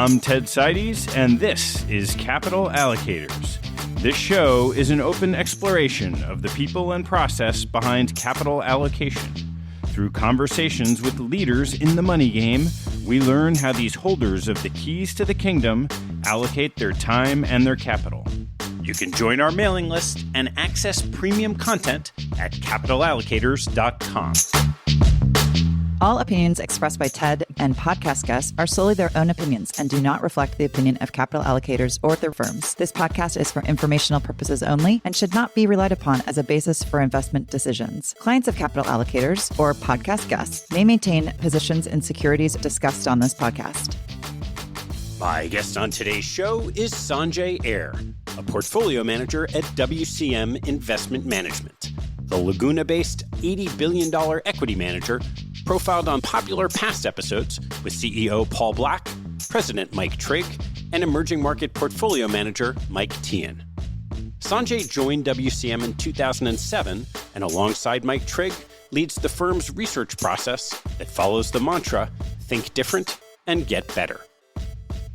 I'm Ted Seides, and this is Capital Allocators. This show is an open exploration of the people and process behind capital allocation. Through conversations with leaders in the money game, we learn how these holders of the keys to the kingdom allocate their time and their capital. You can join our mailing list and access premium content at capitalallocators.com. All opinions expressed by Ted and podcast guests are solely their own opinions and do not reflect the opinion of Capital Allocators or their firms. This podcast is for informational purposes only and should not be relied upon as a basis for investment decisions. Clients of Capital Allocators or podcast guests may maintain positions in securities discussed on this podcast. My guest on today's show is Sanjay Ayer, a portfolio manager at WCM Investment Management, the Laguna-based $80 billion equity manager profiled on popular past episodes with CEO Paul Black, President Mike Trigg, and emerging market portfolio manager Mike Tian. Sanjay joined WCM in 2007 and alongside Mike Trigg leads the firm's research process that follows the mantra, think different and get better.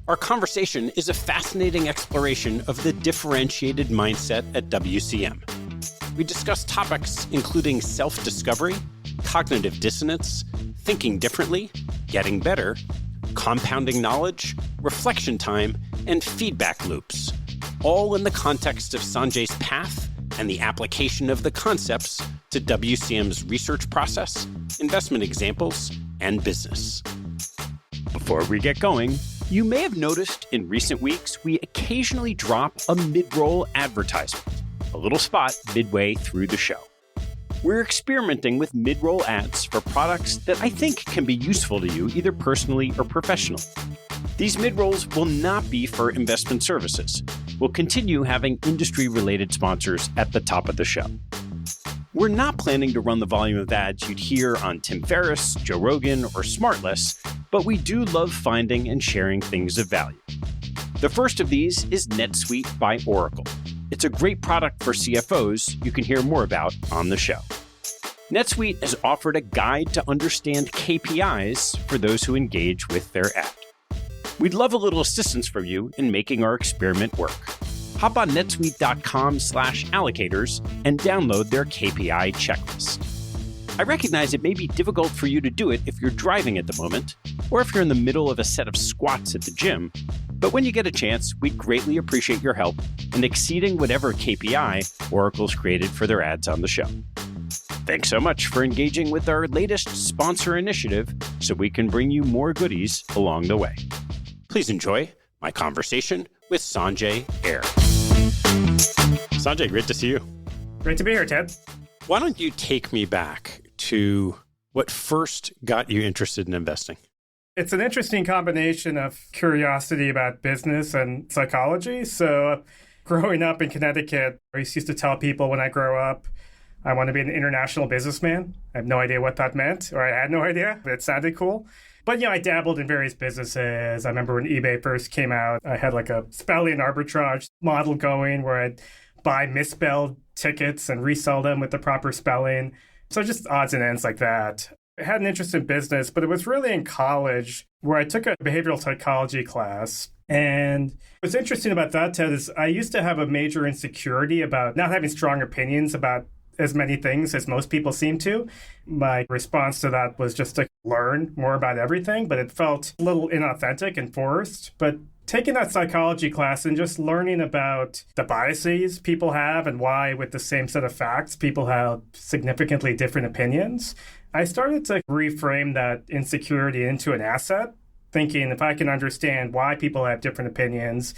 Our conversation is a fascinating exploration of the differentiated mindset at WCM. We discuss topics including self-discovery, cognitive dissonance, thinking differently, getting better, compounding knowledge, reflection time, and feedback loops, all in the context of Sanjay's path and the application of the concepts to WCM's research process, investment examples, and business. Before we get going, you may have noticed in recent weeks we occasionally drop a mid-roll advertisement, a little spot midway through the show. We're experimenting with mid-roll ads for products that I think can be useful to you either personally or professionally. These mid-rolls will not be for investment services. We'll continue having industry-related sponsors at the top of the show. We're not planning to run the volume of ads you'd hear on Tim Ferriss, Joe Rogan, or Smartless, but we do love finding and sharing things of value. The first of these is NetSuite by Oracle. It's a great product for CFOs you can hear more about on the show. NetSuite has offered a guide to understand KPIs for those who engage with their ad. We'd love a little assistance from you in making our experiment work. Hop on netsuite.com/allocators and download their KPI checklist. I recognize it may be difficult for you to do it if you're driving at the moment, or if you're in the middle of a set of squats at the gym, but when you get a chance, we'd greatly appreciate your help in exceeding whatever KPI Oracle's created for their ads on the show. Thanks so much for engaging with our latest sponsor initiative so we can bring you more goodies along the way. Please enjoy my conversation with Sanjay Ayer. Sanjay, great to see you. Great to be here, Ted. Why don't you take me back to what first got you interested in investing? It's an interesting combination of curiosity about business and psychology. So growing up in Connecticut, I used to tell people when I grow up, I want to be an international businessman. I have no idea what that meant, or I had no idea, but it sounded cool. But, I dabbled in various businesses. I remember when eBay first came out, I had like a spelling arbitrage model going where I'd buy misspelled tickets and resell them with the proper spelling. So just odds and ends like that. I had an interest in business, but it was really in college where I took a behavioral psychology class. And what's interesting about that, Ted, is I used to have a major insecurity about not having strong opinions about as many things as most people seem to. My response to that was just to learn more about everything, but it felt a little inauthentic and forced. But taking that psychology class and just learning about the biases people have and why with the same set of facts, people have significantly different opinions, I started to reframe that insecurity into an asset, thinking if I can understand why people have different opinions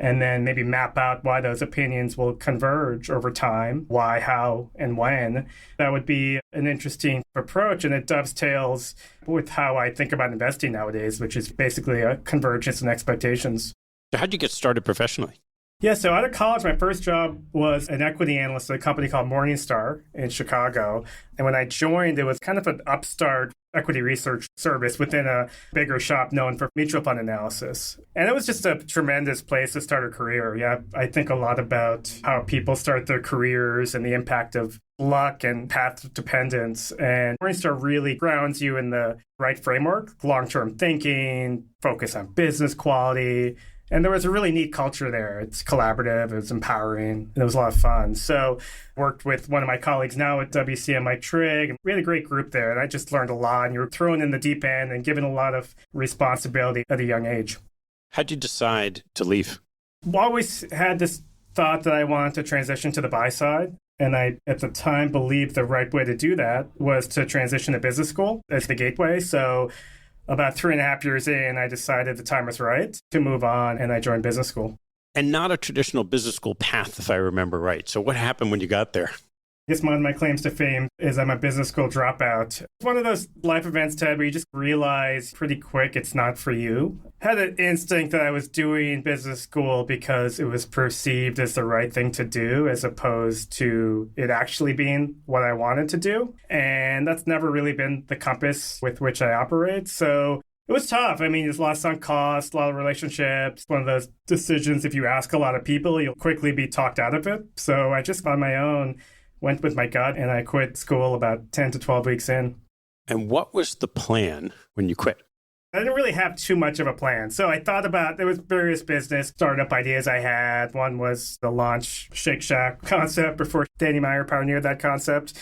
and then maybe map out why those opinions will converge over time, why, how, and when, that would be an interesting approach. And it dovetails with how I think about investing nowadays, which is basically a convergence in expectations. So how'd you get started professionally? Yeah, so out of college, my first job was an equity analyst at a company called Morningstar in Chicago. And when I joined, it was kind of an upstart equity research service within a bigger shop known for mutual fund analysis. And it was just a tremendous place to start a career. Yeah, I think a lot about how people start their careers and the impact of luck and path dependence. And Morningstar really grounds you in the right framework, long-term thinking, focus on business quality. And there was a really neat culture there. It's collaborative, it was empowering, and it was a lot of fun. So worked with one of my colleagues now at WCM, Mike Trigg. We had a great group there, and I just learned a lot. And you were thrown in the deep end and given a lot of responsibility at a young age. How'd you decide to leave? I always had this thought that I wanted to transition to the buy side. And I, at the time, believed the right way to do that was to transition to business school as the gateway. So about 3.5 years in, I decided the time was right to move on, and I joined business school. And not a traditional business school path, if I remember right. So what happened when you got there? I guess one of my claims to fame is I'm a business school dropout. It's one of those life events, Ted, where you just realize pretty quick it's not for you. I had an instinct that I was doing business school because it was perceived as the right thing to do, as opposed to it actually being what I wanted to do. And that's never really been the compass with which I operate. So it was tough. I mean, there's a lot of sunk costs, a lot of relationships. One of those decisions, if you ask a lot of people, you'll quickly be talked out of it. So I just, on my own, went with my gut, and I quit school about 10 to 12 weeks in. And what was the plan when you quit? I didn't really have too much of a plan. So I thought about, there was various business startup ideas I had. One was the launch Shake Shack concept before Danny Meyer pioneered that concept. I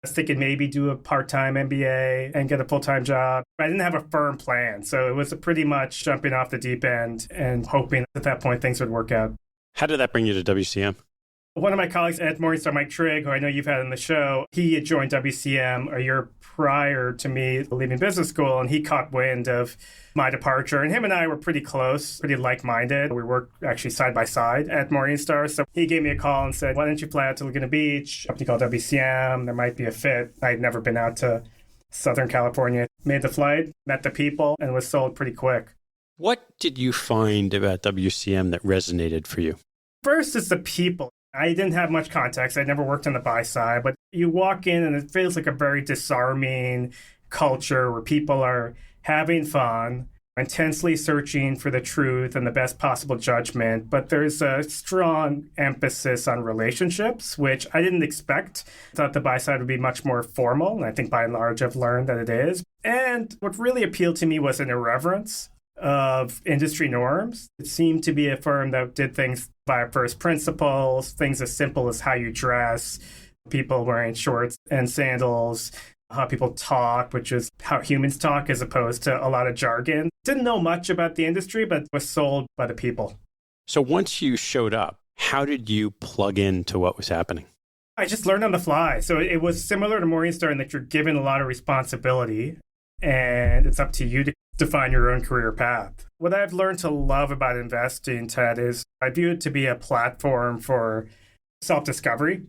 was thinking maybe do a part-time MBA and get a full-time job. I didn't have a firm plan. So it was pretty much jumping off the deep end and hoping at that point things would work out. How did that bring you to WCM? One of my colleagues at Morningstar, Mike Trigg, who I know you've had on the show, he had joined WCM a year prior to me leaving business school, and he caught wind of my departure. And him and I were pretty close, pretty like-minded. We worked actually side by side at Morningstar. So he gave me a call and said, why don't you fly out to Laguna Beach, a company called WCM? There might be a fit. I'd never been out to Southern California. Made the flight, met the people, and was sold pretty quick. What did you find about WCM that resonated for you? First, it's the people. I didn't have much context. I'd never worked on the buy side, but you walk in and it feels like a very disarming culture where people are having fun, intensely searching for the truth and the best possible judgment. But there's a strong emphasis on relationships, which I didn't expect. I thought the buy side would be much more formal. And I think by and large, I've learned that it is. And what really appealed to me was an irreverence of industry norms. It seemed to be a firm that did things via first principles, things as simple as how you dress, people wearing shorts and sandals, how people talk, which is how humans talk as opposed to a lot of jargon. Didn't know much about the industry, but was sold by the people. So once you showed up, how did you plug into what was happening? I just learned on the fly. So it was similar to Morningstar in that you're given a lot of responsibility, and it's up to you to define your own career path. What I've learned to love about investing, Ted, is I view it to be a platform for self-discovery.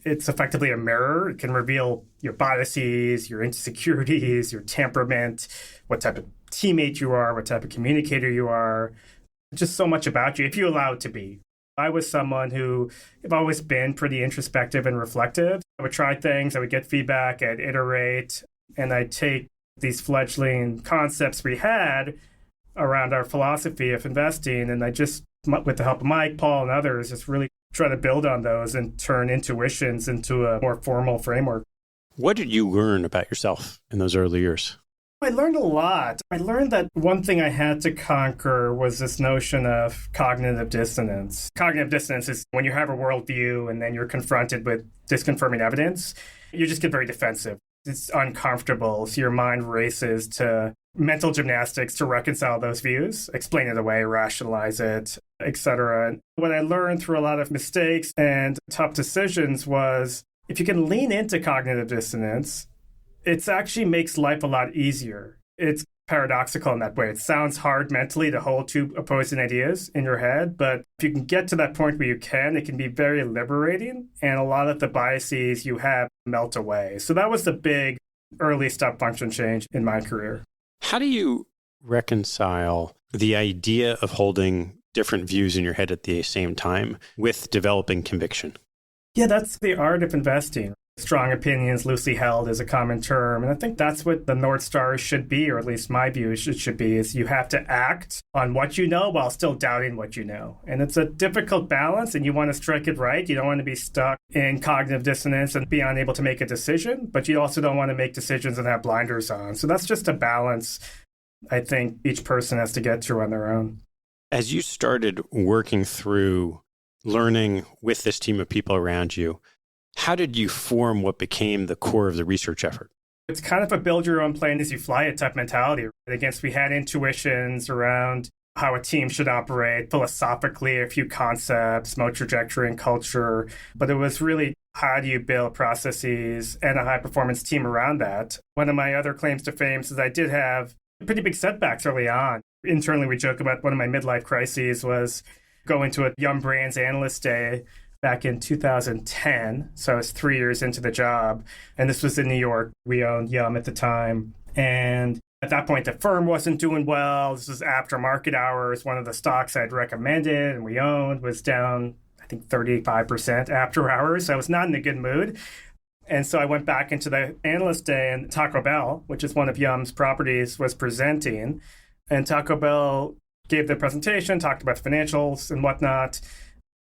It's effectively a mirror. It can reveal your biases, your insecurities, your temperament, what type of teammate you are, what type of communicator you are, just so much about you, if you allow it to be. I was someone who have always been pretty introspective and reflective. I would try things, I would get feedback, I'd iterate, and I'd take these fledgling concepts we had around our philosophy of investing. And I just, with the help of Mike, Paul, and others, just really try to build on those and turn intuitions into a more formal framework. What did you learn about yourself in those early years? I learned a lot. I learned that one thing I had to conquer was this notion of cognitive dissonance. Cognitive dissonance is when you have a worldview and then you're confronted with disconfirming evidence, you just get very defensive. It's uncomfortable, so your mind races to mental gymnastics to reconcile those views, explain it away, rationalize it, etc. What I learned through a lot of mistakes and tough decisions was if you can lean into cognitive dissonance, it actually makes life a lot easier. It's paradoxical in that way. It sounds hard mentally to hold two opposing ideas in your head, but if you can get to that point where you can, it can be very liberating, and a lot of the biases you have melt away. So that was the big early step function change in my career. How do you reconcile the idea of holding different views in your head at the same time with developing conviction. Yeah, that's the art of investing. Strong opinions, loosely held is a common term. And I think that's what the North Star should be, or at least my view should be, is you have to act on what you know while still doubting what you know. And it's a difficult balance, and you want to strike it right. You don't want to be stuck in cognitive dissonance and be unable to make a decision, but you also don't want to make decisions and have blinders on. So that's just a balance I think each person has to get through on their own. As you started working through learning with this team of people around you, how did you form what became the core of the research effort? It's kind of a build your own plane as you fly it type mentality. I guess we had intuitions around how a team should operate, philosophically, a few concepts, mode trajectory and culture. But it was really, how do you build processes and a high-performance team around that? One of my other claims to fame is I did have pretty big setbacks early on. Internally, we joke about one of my midlife crises was going to a Yum Brands Analyst Day back in 2010. So I was 3 years into the job. And this was in New York. We owned Yum at the time. And at that point, the firm wasn't doing well. This was after market hours. One of the stocks I'd recommended and we owned was down, I think, 35% after hours. So I was not in a good mood. And so I went back into the analyst day, and Taco Bell, which is one of Yum's properties, was presenting. And Taco Bell gave the presentation, talked about the financials and whatnot.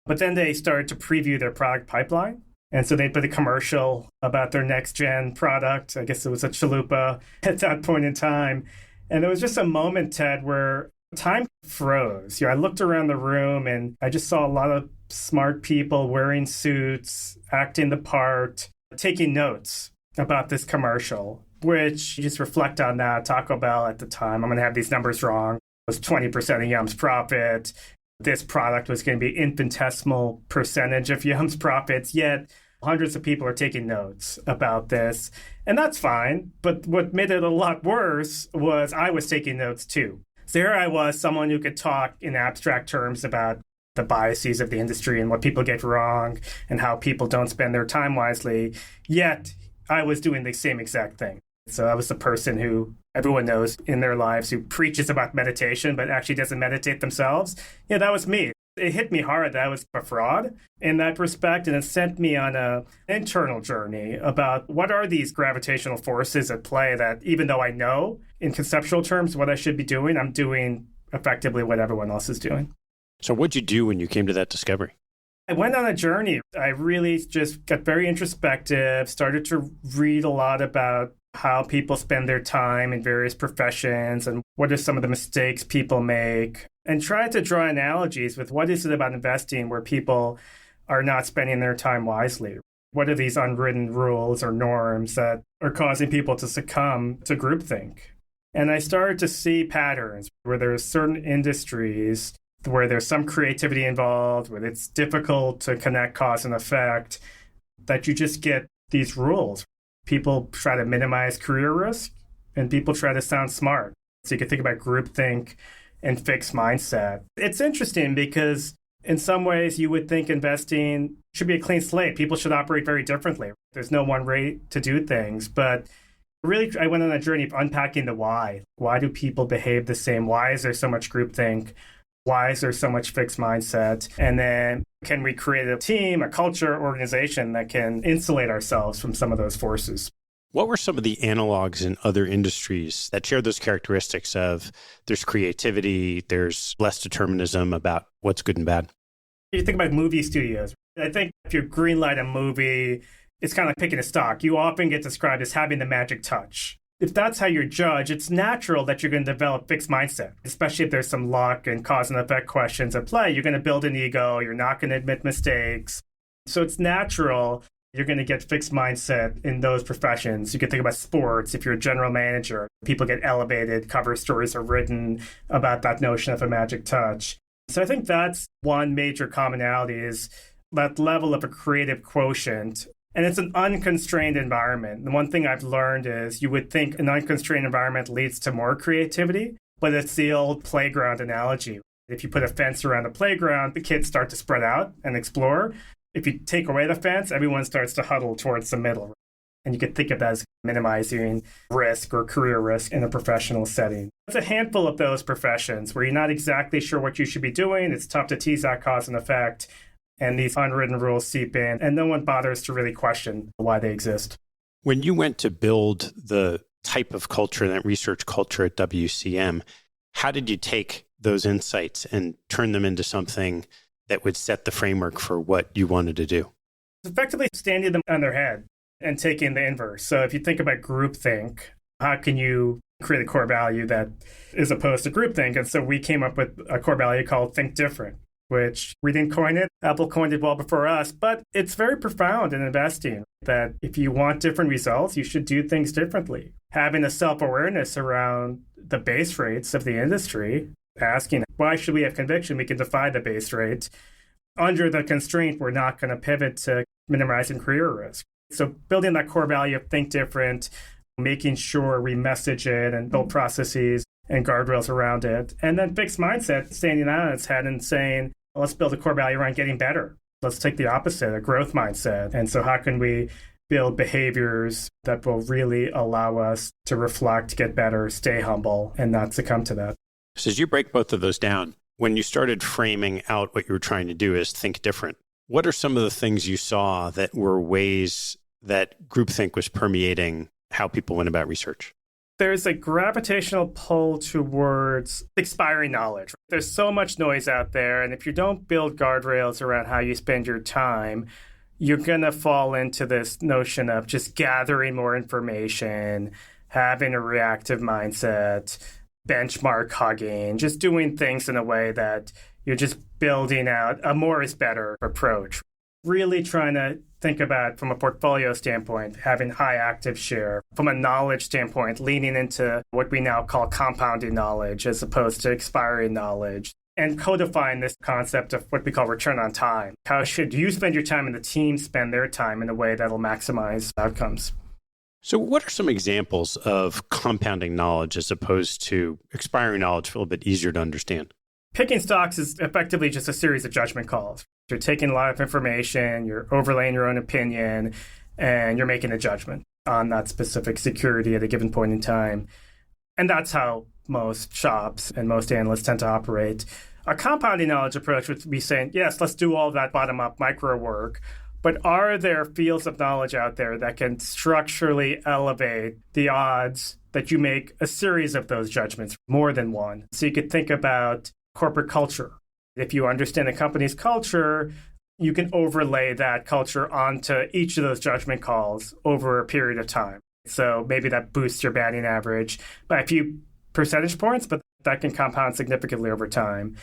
But then they started to preview their product pipeline. And so they put a commercial about their next-gen product. I guess it was a chalupa at that point in time. And it was just a moment, Ted, where time froze. I looked around the room, and I just saw a lot of smart people wearing suits, acting the part, taking notes about this commercial, which you just reflect on that. Taco Bell at the time, I'm going to have these numbers wrong, was 20% of Yum's profit. This product was going to be infinitesimal percentage of Yum's profits, yet hundreds of people are taking notes about this. And that's fine. But what made it a lot worse was I was taking notes too. So here I was, someone who could talk in abstract terms about the biases of the industry and what people get wrong and how people don't spend their time wisely. Yet I was doing the same exact thing. So I was the person who everyone knows in their lives who preaches about meditation, but actually doesn't meditate themselves. Yeah, that was me. It hit me hard that I was a fraud in that respect. And it sent me on an internal journey about what are these gravitational forces at play that even though I know in conceptual terms what I should be doing, I'm doing effectively what everyone else is doing. So what'd you do when you came to that discovery? I went on a journey. I really just got very introspective, started to read a lot about how people spend their time in various professions and what are some of the mistakes people make, and tried to draw analogies with what is it about investing where people are not spending their time wisely. What are these unwritten rules or norms that are causing people to succumb to groupthink? And I started to see patterns where there's certain industries where there's some creativity involved, where it's difficult to connect cause and effect, that you just get these rules. People try to minimize career risk, and people try to sound smart. So you can think about groupthink and fixed mindset. It's interesting because in some ways you would think investing should be a clean slate. People should operate very differently. There's no one way to do things. But really, I went on a journey of unpacking the why. Why do people behave the same? Why is there so much groupthink? Why is there so much fixed mindset? And then can we create a team, a culture, organization that can insulate ourselves from some of those forces? What were some of the analogs in other industries that share those characteristics of there's creativity, there's less determinism about what's good and bad? You think about movie studios. I think if you greenlight a movie, it's kind of like picking a stock. You often get described as having the magic touch. If that's how you're judged, it's natural that you're going to develop fixed mindset, especially if there's some luck and cause and effect questions at play. You're going to build an ego. You're not going to admit mistakes. So it's natural you're going to get fixed mindset in those professions. You can think about sports. If you're a general manager, people get elevated. Cover stories are written about that notion of a magic touch. So I think that's one major commonality is that level of a creative quotient. And it's an unconstrained environment. The one thing I've learned is you would think an unconstrained environment leads to more creativity, but it's the old playground analogy. If you put a fence around a playground, the kids start to spread out and explore. If you take away the fence, everyone starts to huddle towards the middle. And you could think of that as minimizing risk or career risk in a professional setting. It's a handful of those professions where you're not exactly sure what you should be doing. It's tough to tease out cause and effect. And these unwritten rules seep in, and no one bothers to really question why they exist. When you went to build the type of culture, that research culture at WCM, how did you take those insights and turn them into something that would set the framework for what you wanted to do? Effectively standing them on their head and taking the inverse. So if you think about groupthink, how can you create a core value that is opposed to groupthink? And so we came up with a core value called think different, which we didn't coin it. Apple coined it well before us, but it's very profound in investing that if you want different results, you should do things differently. Having a self-awareness around the base rates of the industry, asking why should we have conviction we can defy the base rate. Under the constraint, we're not going to pivot to minimizing career risk. So building that core value of think different, making sure we message it and build processes and guardrails around it. And then fixed mindset, standing on its head and saying, let's build a core value around getting better. Let's take the opposite, a growth mindset. And so how can we build behaviors that will really allow us to reflect, get better, stay humble, and not succumb to that? So as you break both of those down, when you started framing out what you were trying to do as think different, what are some of the things you saw that were ways that groupthink was permeating how people went about research? There's a gravitational pull towards expiring knowledge. There's so much noise out there, and if you don't build guardrails around how you spend your time, you're going to fall into this notion of just gathering more information, having a reactive mindset, benchmark hugging, just doing things in a way that you're just building out a more is better approach. Really trying to think about, from a portfolio standpoint, having high active share. From a knowledge standpoint, leaning into what we now call compounding knowledge as opposed to expiring knowledge. And codifying this concept of what we call return on time. How should you spend your time and the team spend their time in a way that'll maximize outcomes? So what are some examples of compounding knowledge as opposed to expiring knowledge, a little bit easier to understand? Picking stocks is effectively just a series of judgment calls. You're taking a lot of information, you're overlaying your own opinion, and you're making a judgment on that specific security at a given point in time. And that's how most shops and most analysts tend to operate. A compounding knowledge approach would be saying, yes, let's do all of that bottom-up micro work, but are there fields of knowledge out there that can structurally elevate the odds that you make a series of those judgments, more than one? So you could think about corporate culture. If you understand a company's culture, you can overlay that culture onto each of those judgment calls over a period of time. So maybe that boosts your batting average by a few percentage points, but that can compound significantly over time.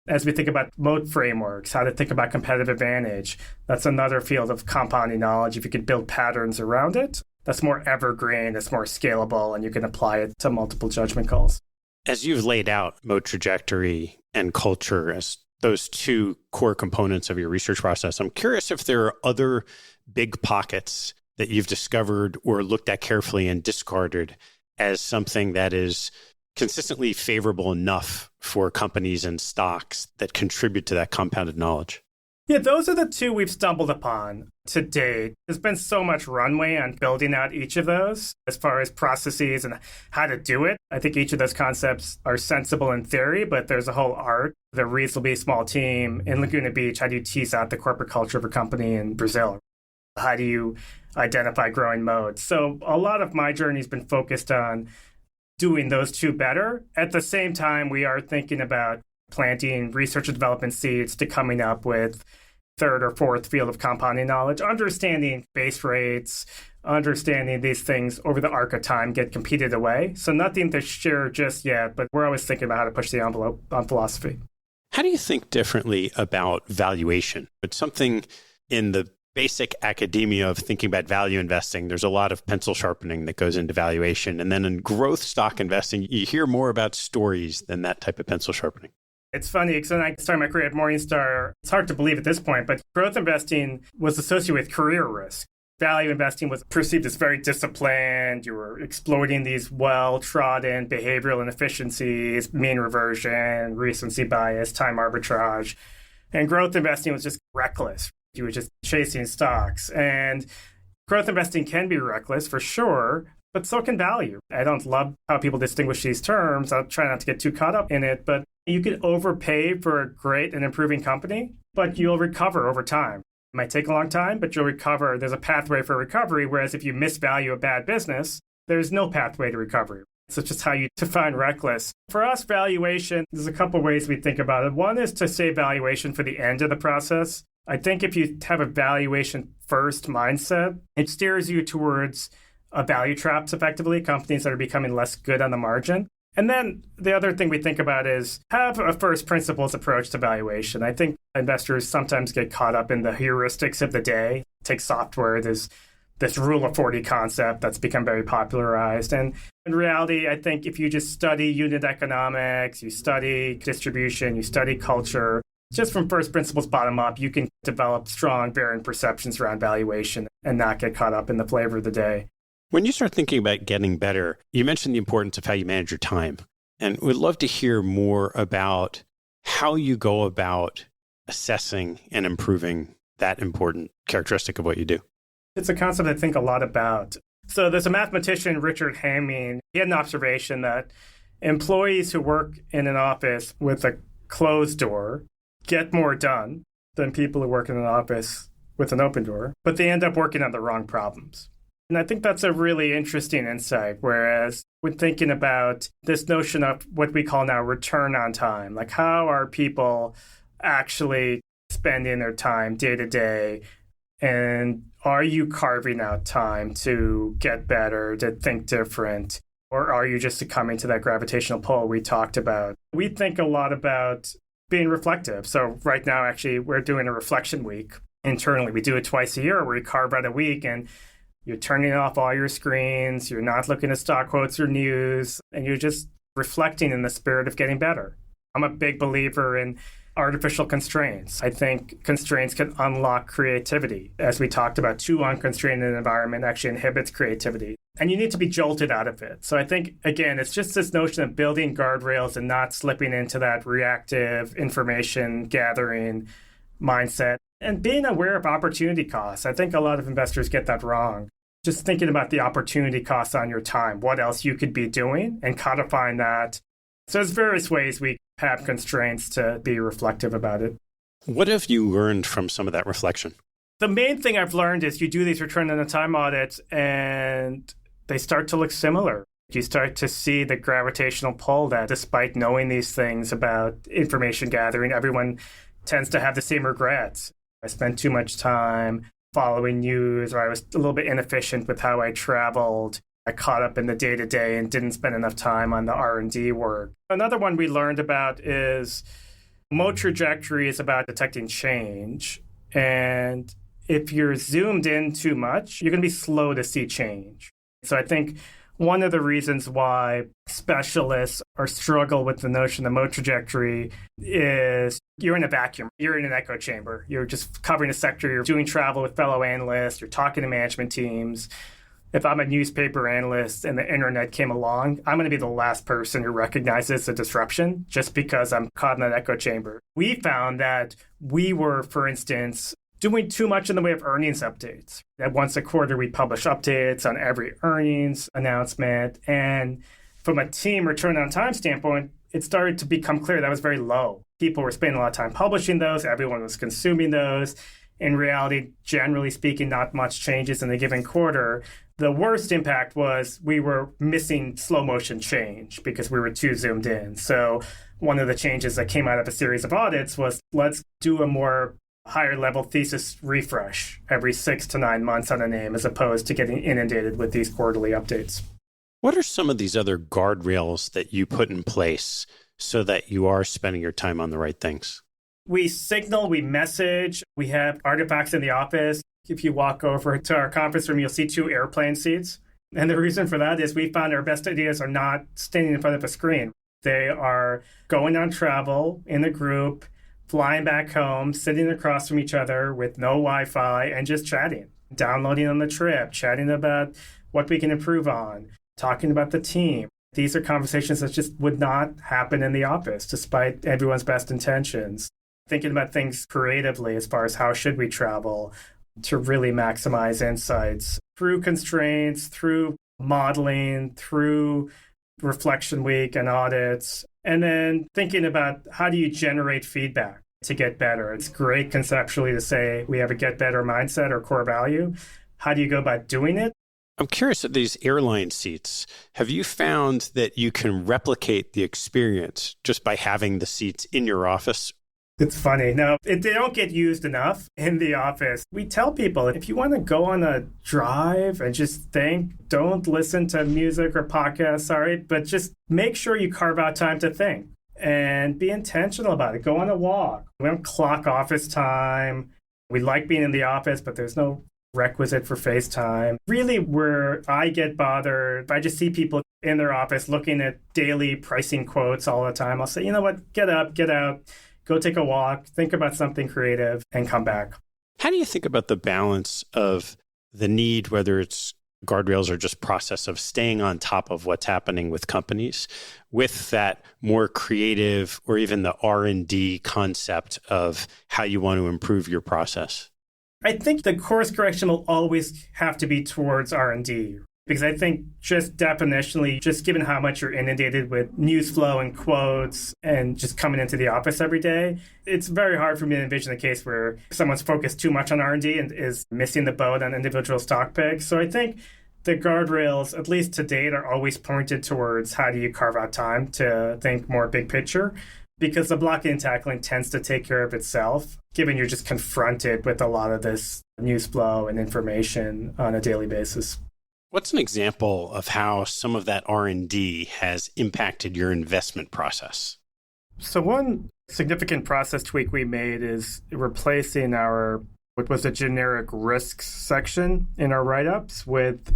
As we think about moat frameworks, how to think about competitive advantage, that's another field of compounding knowledge. If you could build patterns around it, that's more evergreen, it's more scalable, and you can apply it to multiple judgment calls. As you've laid out moat trajectory and culture as those two core components of your research process, I'm curious if there are other big pockets that you've discovered or looked at carefully and discarded as something that is consistently favorable enough for companies and stocks that contribute to that compounded knowledge? Yeah, those are the two we've stumbled upon to date. There's been so much runway on building out each of those as far as processes and how to do it. I think each of those concepts are sensible in theory, but there's a whole art. The reasonably small team in Laguna Beach, how do you tease out the corporate culture of a company in Brazil? How do you identify growing modes? So a lot of my journey has been focused on doing those two better. At the same time, we are thinking about planting research and development seeds to coming up with third or fourth field of compounding knowledge, understanding base rates, understanding these things over the arc of time get competed away. So nothing to share just yet, but we're always thinking about how to push the envelope on philosophy. How do you think differently about valuation? It's something in the basic academia of thinking about value investing. There's a lot of pencil sharpening that goes into valuation. And then in growth stock investing, you hear more about stories than that type of pencil sharpening. It's funny because when I started my career at Morningstar, it's hard to believe at this point, but growth investing was associated with career risk. Value investing was perceived as very disciplined. You were exploiting these well-trodden behavioral inefficiencies, mean reversion, recency bias, time arbitrage. And growth investing was just reckless. You were just chasing stocks. And Growth investing can be reckless for sure, but so can value. I don't love how people distinguish these terms. I'll try not to get too caught up in it, but you could overpay for a great and improving company, but you'll recover over time. It might take a long time, but you'll recover. There's a pathway for recovery, whereas if you misvalue a bad business, there's no pathway to recovery. So it's just how you define reckless. For us, valuation, there's a couple ways we think about it. One is to say valuation for the end of the process. I think if you have a valuation first mindset, it steers you towards value traps, effectively, companies that are becoming less good on the margin. And then the other thing we think about is have a first principles approach to valuation. I think investors sometimes get caught up in the heuristics of the day. Take software, there's this rule of 40 concept that's become very popularized. And in reality, I think if you just study unit economics, you study distribution, you study culture, just from first principles bottom up, you can develop strong variant perceptions around valuation and not get caught up in the flavor of the day. When you start thinking about getting better, you mentioned the importance of how you manage your time. And we'd love to hear more about how you go about assessing and improving that important characteristic of what you do. It's a concept I think a lot about. So there's a mathematician, Richard Hamming. He had an observation that employees who work in an office with a closed door get more done than people who work in an office with an open door, but they end up working on the wrong problems. And I think that's a really interesting insight, whereas when thinking about this notion of what we call now return on time, like how are people actually spending their time day to day, and are you carving out time to get better, to think different, or are you just succumbing to that gravitational pull we talked about? We think a lot about being reflective. So right now, actually, we're doing a reflection week internally. We do it twice a year where we carve out a week and you're turning off all your screens, you're not looking at stock quotes or news, and you're just reflecting in the spirit of getting better. I'm a big believer in artificial constraints. I think constraints can unlock creativity. As we talked about, too unconstrained an environment actually inhibits creativity. And you need to be jolted out of it. So I think, again, it's just this notion of building guardrails and not slipping into that reactive information gathering mindset and being aware of opportunity costs. I think a lot of investors get that wrong. Just thinking about the opportunity costs on your time, what else you could be doing, and codifying that. So there's various ways we have constraints to be reflective about it. What have you learned from some of that reflection? The main thing I've learned is you do these return on the time audits and they start to look similar. You start to see the gravitational pull that despite knowing these things about information gathering, everyone tends to have the same regrets. I spent too much time following news, or I was a little bit inefficient with how I traveled. I caught up in the day-to-day and didn't spend enough time on the R&D work. Another one we learned about is mode trajectory is about detecting change. And if you're zoomed in too much, you're going to be slow to see change. So I think one of the reasons why specialists struggle with the notion of mode trajectory is you're in a vacuum. You're in an echo chamber. You're just covering a sector. You're doing travel with fellow analysts. You're talking to management teams. If I'm a newspaper analyst and the internet came along, I'm going to be the last person who recognizes the disruption just because I'm caught in that echo chamber. We found that we were, for instance, doing too much in the way of earnings updates. That once a quarter, we publish updates on every earnings announcement. And from a team return on time standpoint, it started to become clear that was very low. People were spending a lot of time publishing those. Everyone was consuming those. In reality, generally speaking, not much changes in a given quarter. The worst impact was we were missing slow motion change because we were too zoomed in. So one of the changes that came out of a series of audits was let's do a more higher level thesis refresh every 6 to 9 months on a name as opposed to getting inundated with these quarterly updates. What are some of these other guardrails that you put in place so that you are spending your time on the right things? We signal, we message, we have artifacts in the office. If you walk over to our conference room, you'll see 2 airplane seats. And the reason for that is we found our best ideas are not standing in front of a screen. They are going on travel in a group, flying back home, sitting across from each other with no Wi-Fi and just chatting, downloading on the trip, chatting about what we can improve on, talking about the team. These are conversations that just would not happen in the office despite everyone's best intentions. Thinking about things creatively as far as how should we travel, to really maximize insights through constraints, through modeling, through reflection week and audits, and then thinking about how do you generate feedback to get better. It's great conceptually to say we have a get better mindset or core value. How do you go about doing it? I'm curious, at these airline seats, have you found that you can replicate the experience just by having the seats in your office? It's funny. No, they don't get used enough in the office. We tell people, if you want to go on a drive and just think, don't listen to music or podcasts, but just make sure you carve out time to think and be intentional about it. Go on a walk. We don't clock office time. We like being in the office, but there's no requisite for FaceTime. Really, where I get bothered, if I just see people in their office looking at daily pricing quotes all the time, I'll say, you know what, get up, get out, go take a walk, think about something creative, and come back. How do you think about the balance of the need, whether it's guardrails or just process of staying on top of what's happening with companies, with that more creative or even the R&D concept of how you want to improve your process? I think the course correction will always have to be towards R&D, because I think just definitionally, just given how much you're inundated with news flow and quotes and just coming into the office every day, it's very hard for me to envision a case where someone's focused too much on R&D and is missing the boat on individual stock picks. So I think the guardrails, at least to date, are always pointed towards how do you carve out time to think more big picture, because the blocking and tackling tends to take care of itself, given you're just confronted with a lot of this news flow and information on a daily basis. What's an example of how some of that R&D has impacted your investment process? So one significant process tweak we made is replacing what was a generic risks section in our write-ups with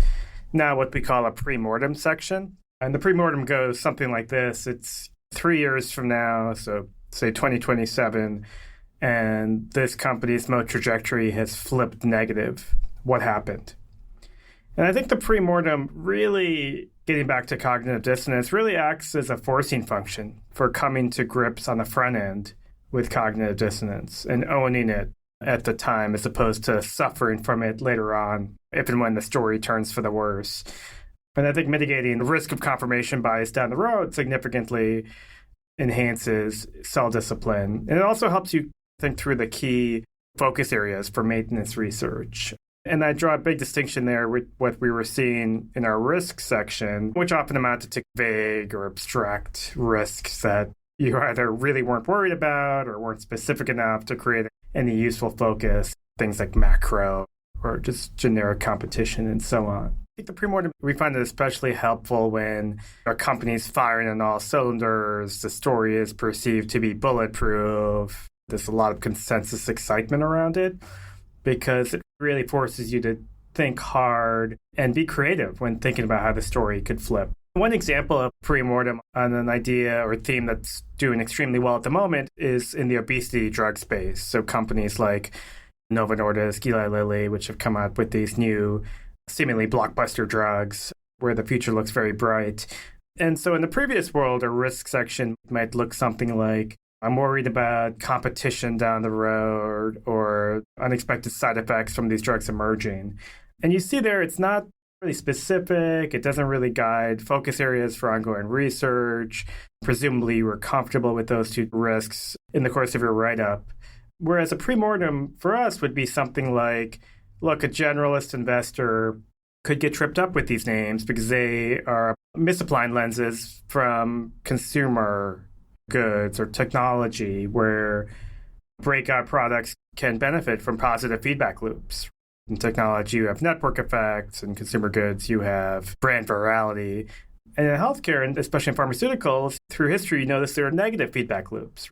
now what we call a pre-mortem section. And the pre-mortem goes something like this. It's 3 years from now, so say 2027, and this company's mode trajectory has flipped negative. What happened? And I think the pre-mortem, really getting back to cognitive dissonance, really acts as a forcing function for coming to grips on the front end with cognitive dissonance and owning it at the time, as opposed to suffering from it later on, if and when the story turns for the worse. And I think mitigating the risk of confirmation bias down the road significantly enhances self-discipline. And it also helps you think through the key focus areas for maintenance research. And I draw a big distinction there with what we were seeing in our risk section, which often amounted to vague or abstract risks that you either really weren't worried about or weren't specific enough to create any useful focus, things like macro or just generic competition and so on. I think the pre-mortem, we find it especially helpful when a company's firing on all cylinders, the story is perceived to be bulletproof, there's a lot of consensus excitement around it, because it really forces you to think hard and be creative when thinking about how the story could flip. One example of pre-mortem on an idea or theme that's doing extremely well at the moment is in the obesity drug space. So companies like Novo Nordisk, Eli Lilly, which have come out with these new seemingly blockbuster drugs where the future looks very bright. And so in the previous world, a risk section might look something like, I'm worried about competition down the road or unexpected side effects from these drugs emerging. And you see there, it's not really specific. It doesn't really guide focus areas for ongoing research. Presumably, you were comfortable with those two risks in the course of your write-up. Whereas a pre-mortem for us would be something like, look, a generalist investor could get tripped up with these names because they are misapplying lenses from consumer goods or technology, where breakout products can benefit from positive feedback loops. In technology, you have network effects. In consumer goods, you have brand virality. And in healthcare, and especially in pharmaceuticals, through history, you notice there are negative feedback loops.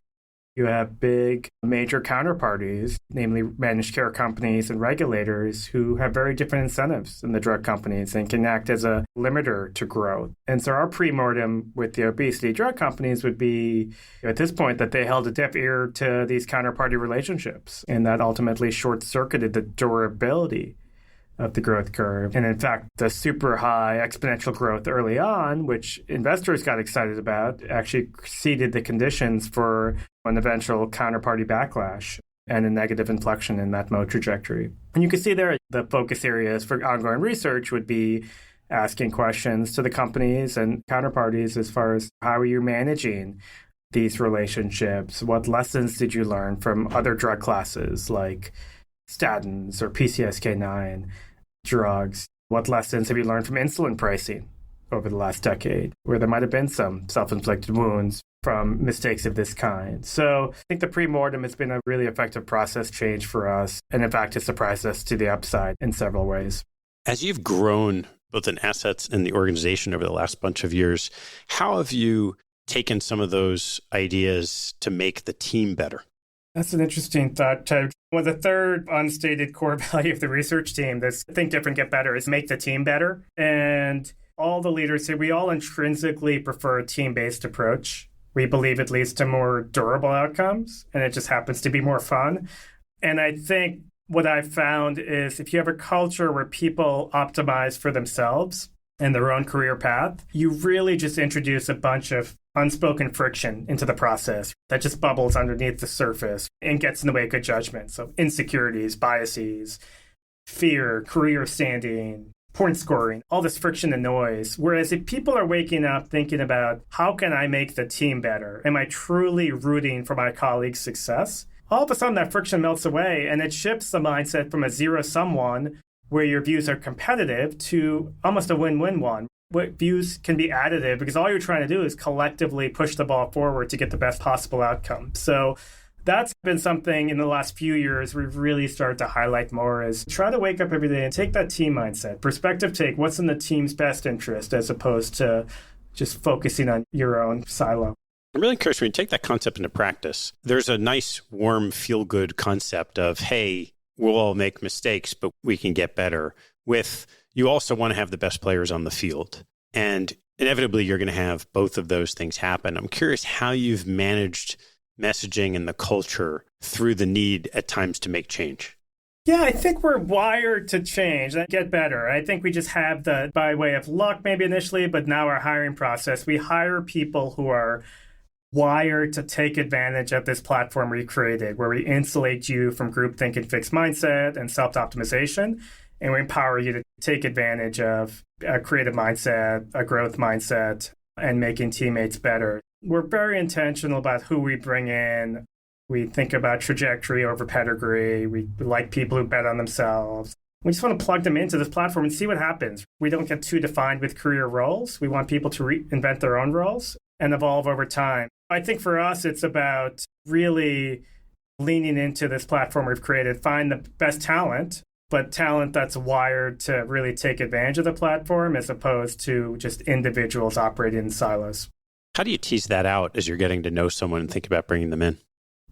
You have big major counterparties, namely managed care companies and regulators, who have very different incentives than the drug companies and can act as a limiter to growth. And so our pre-mortem with the obesity drug companies would be, at this point, that they held a deaf ear to these counterparty relationships, and that ultimately short-circuited the durability of the growth curve. And in fact, the super high exponential growth early on, which investors got excited about, actually exceeded the conditions for an eventual counterparty backlash. and a negative inflection in that mode trajectory. And you can see there the focus areas for ongoing research would be asking questions to the companies and counterparties as far as how are you managing these relationships? What lessons did you learn from other drug classes like statins or PCSK9 drugs? What lessons have you learned from insulin pricing over the last decade, where there might have been some self-inflicted wounds from mistakes of this kind? So I think the pre-mortem has been a really effective process change for us. And in fact, has surprised us to the upside in several ways. As you've grown both in assets and the organization over the last bunch of years, how have you taken some of those ideas to make the team better? That's an interesting thought, Ted. Well, the third unstated core value of the research team that's think different, get better is make the team better. And all the leaders say we all intrinsically prefer a team-based approach. We believe it leads to more durable outcomes, and it just happens to be more fun. And I think what I've found is if you have a culture where people optimize for themselves and their own career path, you really just introduce a bunch of unspoken friction into the process that just bubbles underneath the surface and gets in the way of good judgment. So insecurities, biases, fear, career standing, point scoring, all this friction and noise. Whereas if people are waking up thinking about how can I make the team better? Am I truly rooting for my colleagues' success? All of a sudden that friction melts away and it shifts the mindset from a zero-sum one where your views are competitive to almost a win-win one. What views can be additive because all you're trying to do is collectively push the ball forward to get the best possible outcome. So that's been something in the last few years we've really started to highlight more is try to wake up every day and take that team mindset, perspective take, what's in the team's best interest as opposed to just focusing on your own silo. I'm really curious when you take that concept into practice. There's a nice, warm, feel-good concept of, hey, we'll all make mistakes, but we can get better. With you also want to have the best players on the field. And inevitably, you're going to have both of those things happen. I'm curious how you've managed messaging and the culture through the need at times to make change. Yeah, I think we're wired to change and get better. I think we just have the, by way of luck maybe initially, but now our hiring process, we hire people who are wired to take advantage of this platform we created, where we insulate you from groupthink and fixed mindset and self-optimization, and we empower you to take advantage of a creative mindset, a growth mindset, and making teammates better. We're very intentional about who we bring in. We think about trajectory over pedigree. We like people who bet on themselves. We just want to plug them into this platform and see what happens. We don't get too defined with career roles. We want people to reinvent their own roles and evolve over time. I think for us, it's about really leaning into this platform we've created, find the best talent, but talent that's wired to really take advantage of the platform as opposed to just individuals operating in silos. How do you tease that out as you're getting to know someone and think about bringing them in?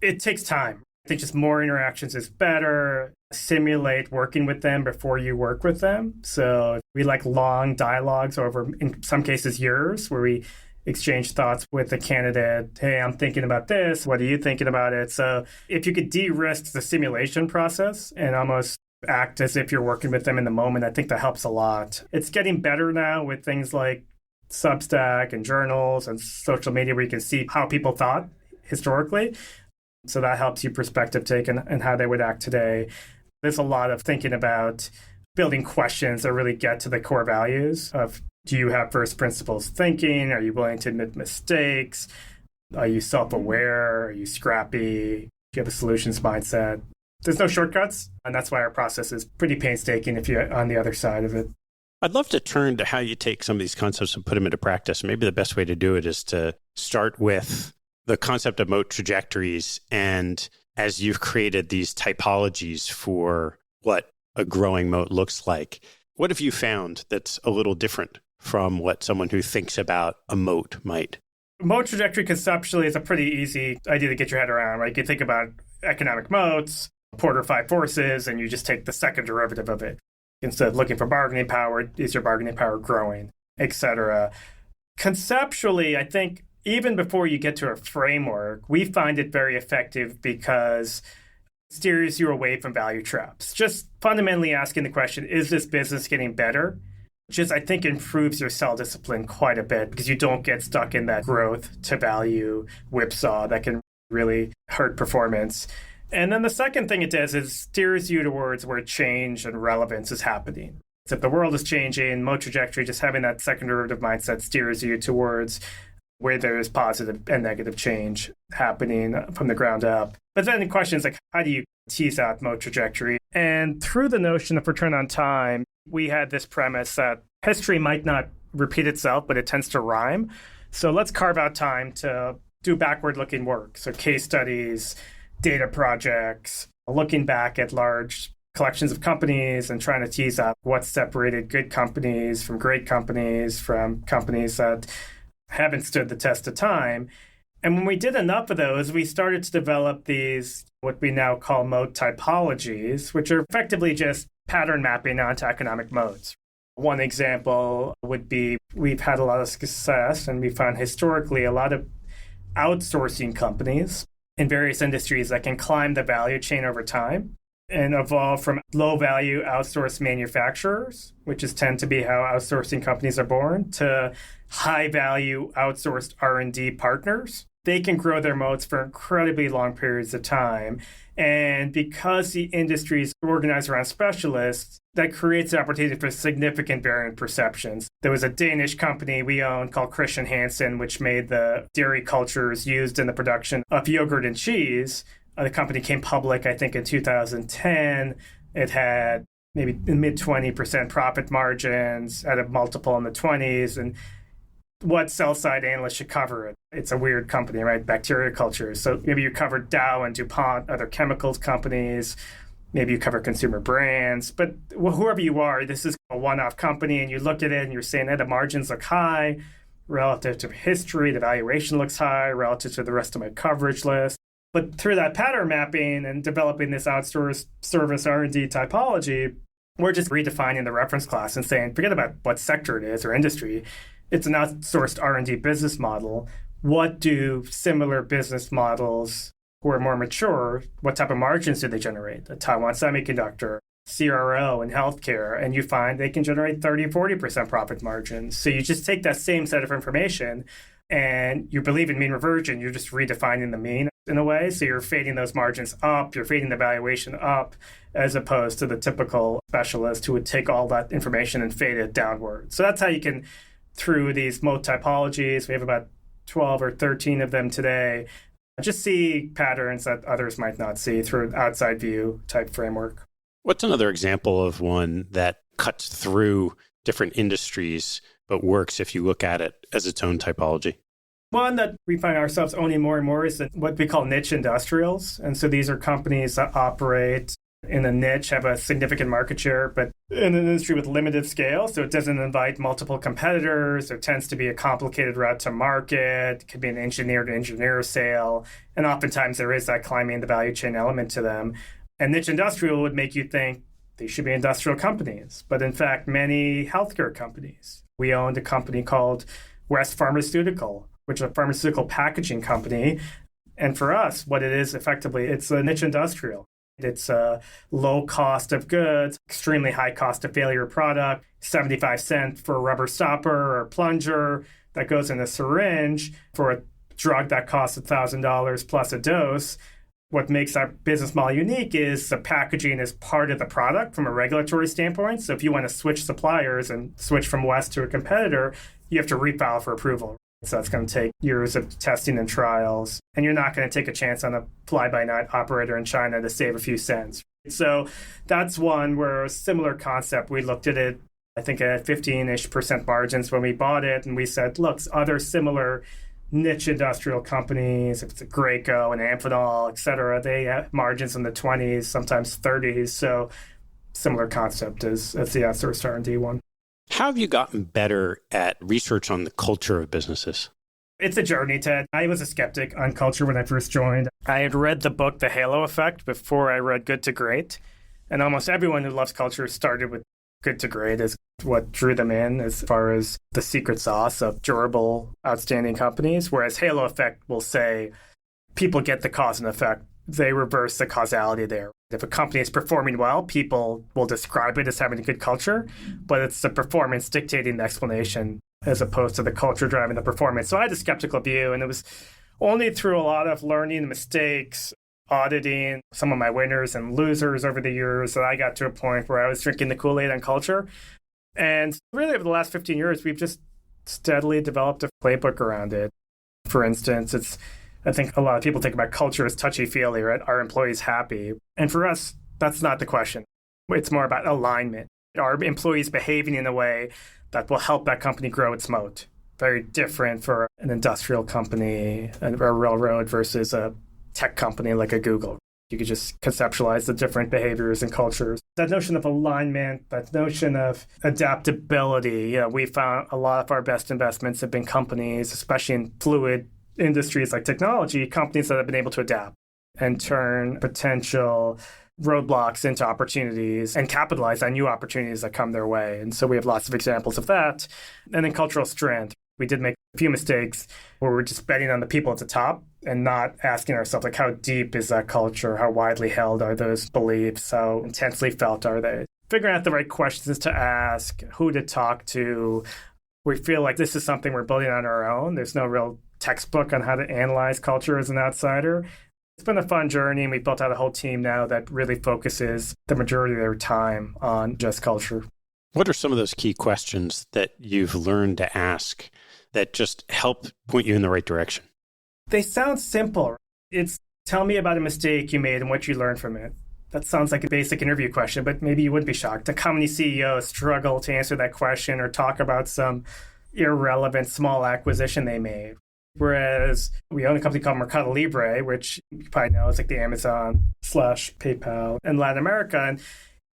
It takes time. I think just more interactions is better. Simulate working with them before you work with them. So we like long dialogues over, in some cases, years, where we exchange thoughts with the candidate. Hey, I'm thinking about this. What are you thinking about it? So if you could de-risk the simulation process and almost act as if you're working with them in the moment, I think that helps a lot. It's getting better now with things like Substack and journals and social media where you can see how people thought historically. So that helps you perspective take and how they would act today. There's a lot of thinking about building questions that really get to the core values of, do you have first principles thinking? Are you willing to admit mistakes? Are you self-aware? Are you scrappy? Do you have a solutions mindset? There's no shortcuts, and that's why our process is pretty painstaking if you're on the other side of it. I'd love to turn to how you take some of these concepts and put them into practice. Maybe the best way to do it is to start with the concept of moat trajectories. And as you've created these typologies for what a growing moat looks like, what have you found that's a little different from what someone who thinks about a moat might? Moat trajectory conceptually is a pretty easy idea to get your head around, right? You think about economic moats, Porter 5 forces, and you just take the second derivative of it. Instead of looking for bargaining power, is your bargaining power growing, etc. Conceptually, I think even before you get to a framework, we find it very effective because it steers you away from value traps. Just fundamentally asking the question, is this business getting better? Just, I think, improves your sell discipline quite a bit because you don't get stuck in that growth to value whipsaw that can really hurt performance. And then the second thing it does is steers you towards where change and relevance is happening. So if the world is changing, mode trajectory, just having that second derivative mindset steers you towards where there is positive and negative change happening from the ground up. But then the question is like, how do you tease out mode trajectory? And through the notion of return on time, we had this premise that history might not repeat itself, but it tends to rhyme. So let's carve out time to do backward-looking work. So case studies, data projects, looking back at large collections of companies and trying to tease out what separated good companies from great companies, from companies that haven't stood the test of time. And when we did enough of those, we started to develop these, what we now call mode typologies, which are effectively just pattern mapping onto economic modes. One example would be we've had a lot of success, and we found historically a lot of outsourcing companies in various industries that can climb the value chain over time and evolve from low-value outsourced manufacturers, which tend to be how outsourcing companies are born, to high-value outsourced R&D partners. They can grow their modes for incredibly long periods of time. And because the industry is organized around specialists, that creates the opportunity for significant variant perceptions. There was a Danish company we owned called Christian Hansen, which made the dairy cultures used in the production of yogurt and cheese. The company came public, I think, in 2010. It had maybe mid 20% profit margins at a multiple in the 20s. And what sell-side analysts should cover it? It's a weird company, right? Bacteria cultures. So maybe you cover Dow and DuPont, other chemicals companies. Maybe you cover consumer brands. But whoever you are, this is a one-off company, and you look at it and you're saying, hey, the margins look high relative to history. The valuation looks high relative to the rest of my coverage list. But through that pattern mapping and developing this outsourced service R&D typology, we're just redefining the reference class and saying, forget about what sector it is or industry. It's an outsourced R&D business model. What do similar business models who are more mature, what type of margins do they generate? A Taiwan Semiconductor, CRO, and healthcare, and you find they can generate 30, 40% profit margins. So you just take that same set of information and you believe in mean reversion, you're just redefining the mean in a way. So you're fading those margins up, you're fading the valuation up, as opposed to the typical specialist who would take all that information and fade it downward. So that's how you can, through these mode typologies, we have about 12 or 13 of them today, just see patterns that others might not see through an outside view type framework. What's another example of one that cuts through different industries but works if you look at it as its own typology? One that we find ourselves owning more and more is what we call niche industrials. And so these are companies that operate in a niche, have a significant market share, but in an industry with limited scale. So it doesn't invite multiple competitors. There tends to be a complicated route to market. It could be an engineer-to-engineer sale. And oftentimes there is that climbing the value chain element to them. And niche industrial would make you think they should be industrial companies. But in fact, many healthcare companies. We owned a company called West Pharmaceutical, which is a pharmaceutical packaging company. And for us, what it is effectively, it's a niche industrial. It's a low cost of goods, extremely high cost of failure product, 75 cents for a rubber stopper or plunger that goes in a syringe for a drug that costs $1,000 plus a dose. What makes our business model unique is the packaging is part of the product from a regulatory standpoint. So if you want to switch suppliers and switch from West to a competitor, you have to refile for approval. So it's going to take years of testing and trials. And you're not going to take a chance on a fly-by-night operator in China to save a few cents. So that's one where a similar concept, we looked at it, I think at 15-ish% margins when we bought it. And we said, look, other similar niche industrial companies, if it's a Graco and Amphenol, et cetera, they have margins in the 20s, sometimes 30s. So similar concept as the outsourced R&D one. How have you gotten better at research on the culture of businesses? It's a journey, Ted. I was a skeptic on culture when I first joined. I had read the book, The Halo Effect, before I read Good to Great. And almost everyone who loves culture started with Good to Great as what drew them in as far as the secret sauce of durable, outstanding companies. Whereas Halo Effect will say people get the cause and effect. They reverse the causality there. If a company is performing well, people will describe it as having a good culture, but it's the performance dictating the explanation as opposed to the culture driving the performance. So I had a skeptical view, and it was only through a lot of learning and mistakes auditing some of my winners and losers over the years that I got to a point where I was drinking the Kool-Aid on culture. And really over the last 15 years, we've just steadily developed a playbook around it. For instance, I think a lot of people think about culture as touchy-feely, right? Are employees happy? And for us, that's not the question. It's more about alignment. Are employees behaving in a way that will help that company grow its moat? Very different for an industrial company, a railroad versus a tech company like a Google. You could just conceptualize the different behaviors and cultures. That notion of alignment, that notion of adaptability, we found a lot of our best investments have been companies, especially in fluid industries like technology, companies that have been able to adapt and turn potential roadblocks into opportunities and capitalize on new opportunities that come their way. And so we have lots of examples of that. And then cultural strength. We did make a few mistakes where we're just betting on the people at the top and not asking ourselves, like, how deep is that culture? How widely held are those beliefs? How intensely felt are they? Figuring out the right questions to ask, who to talk to. We feel like this is something we're building on our own. There's no real textbook on how to analyze culture as an outsider. It's been a fun journey, and we built out a whole team now that really focuses the majority of their time on just culture. What are some of those key questions that you've learned to ask that just help point you in the right direction? They sound simple. It's tell me about a mistake you made and what you learned from it. That sounds like a basic interview question, but maybe you wouldn't be shocked. How many CEOs struggle to answer that question or talk about some irrelevant small acquisition they made? Whereas we own a company called Mercado Libre, which you probably know is like the Amazon/PayPal in Latin America. And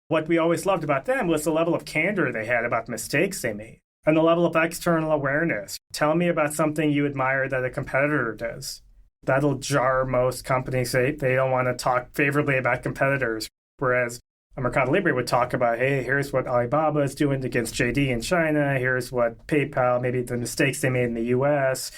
what we always loved about them was the level of candor they had about the mistakes they made and the level of external awareness. Tell me about something you admire that a competitor does. That'll jar most companies. They don't want to talk favorably about competitors. Whereas a Mercado Libre would talk about, hey, here's what Alibaba is doing against JD in China. Here's what PayPal, maybe the mistakes they made in the US.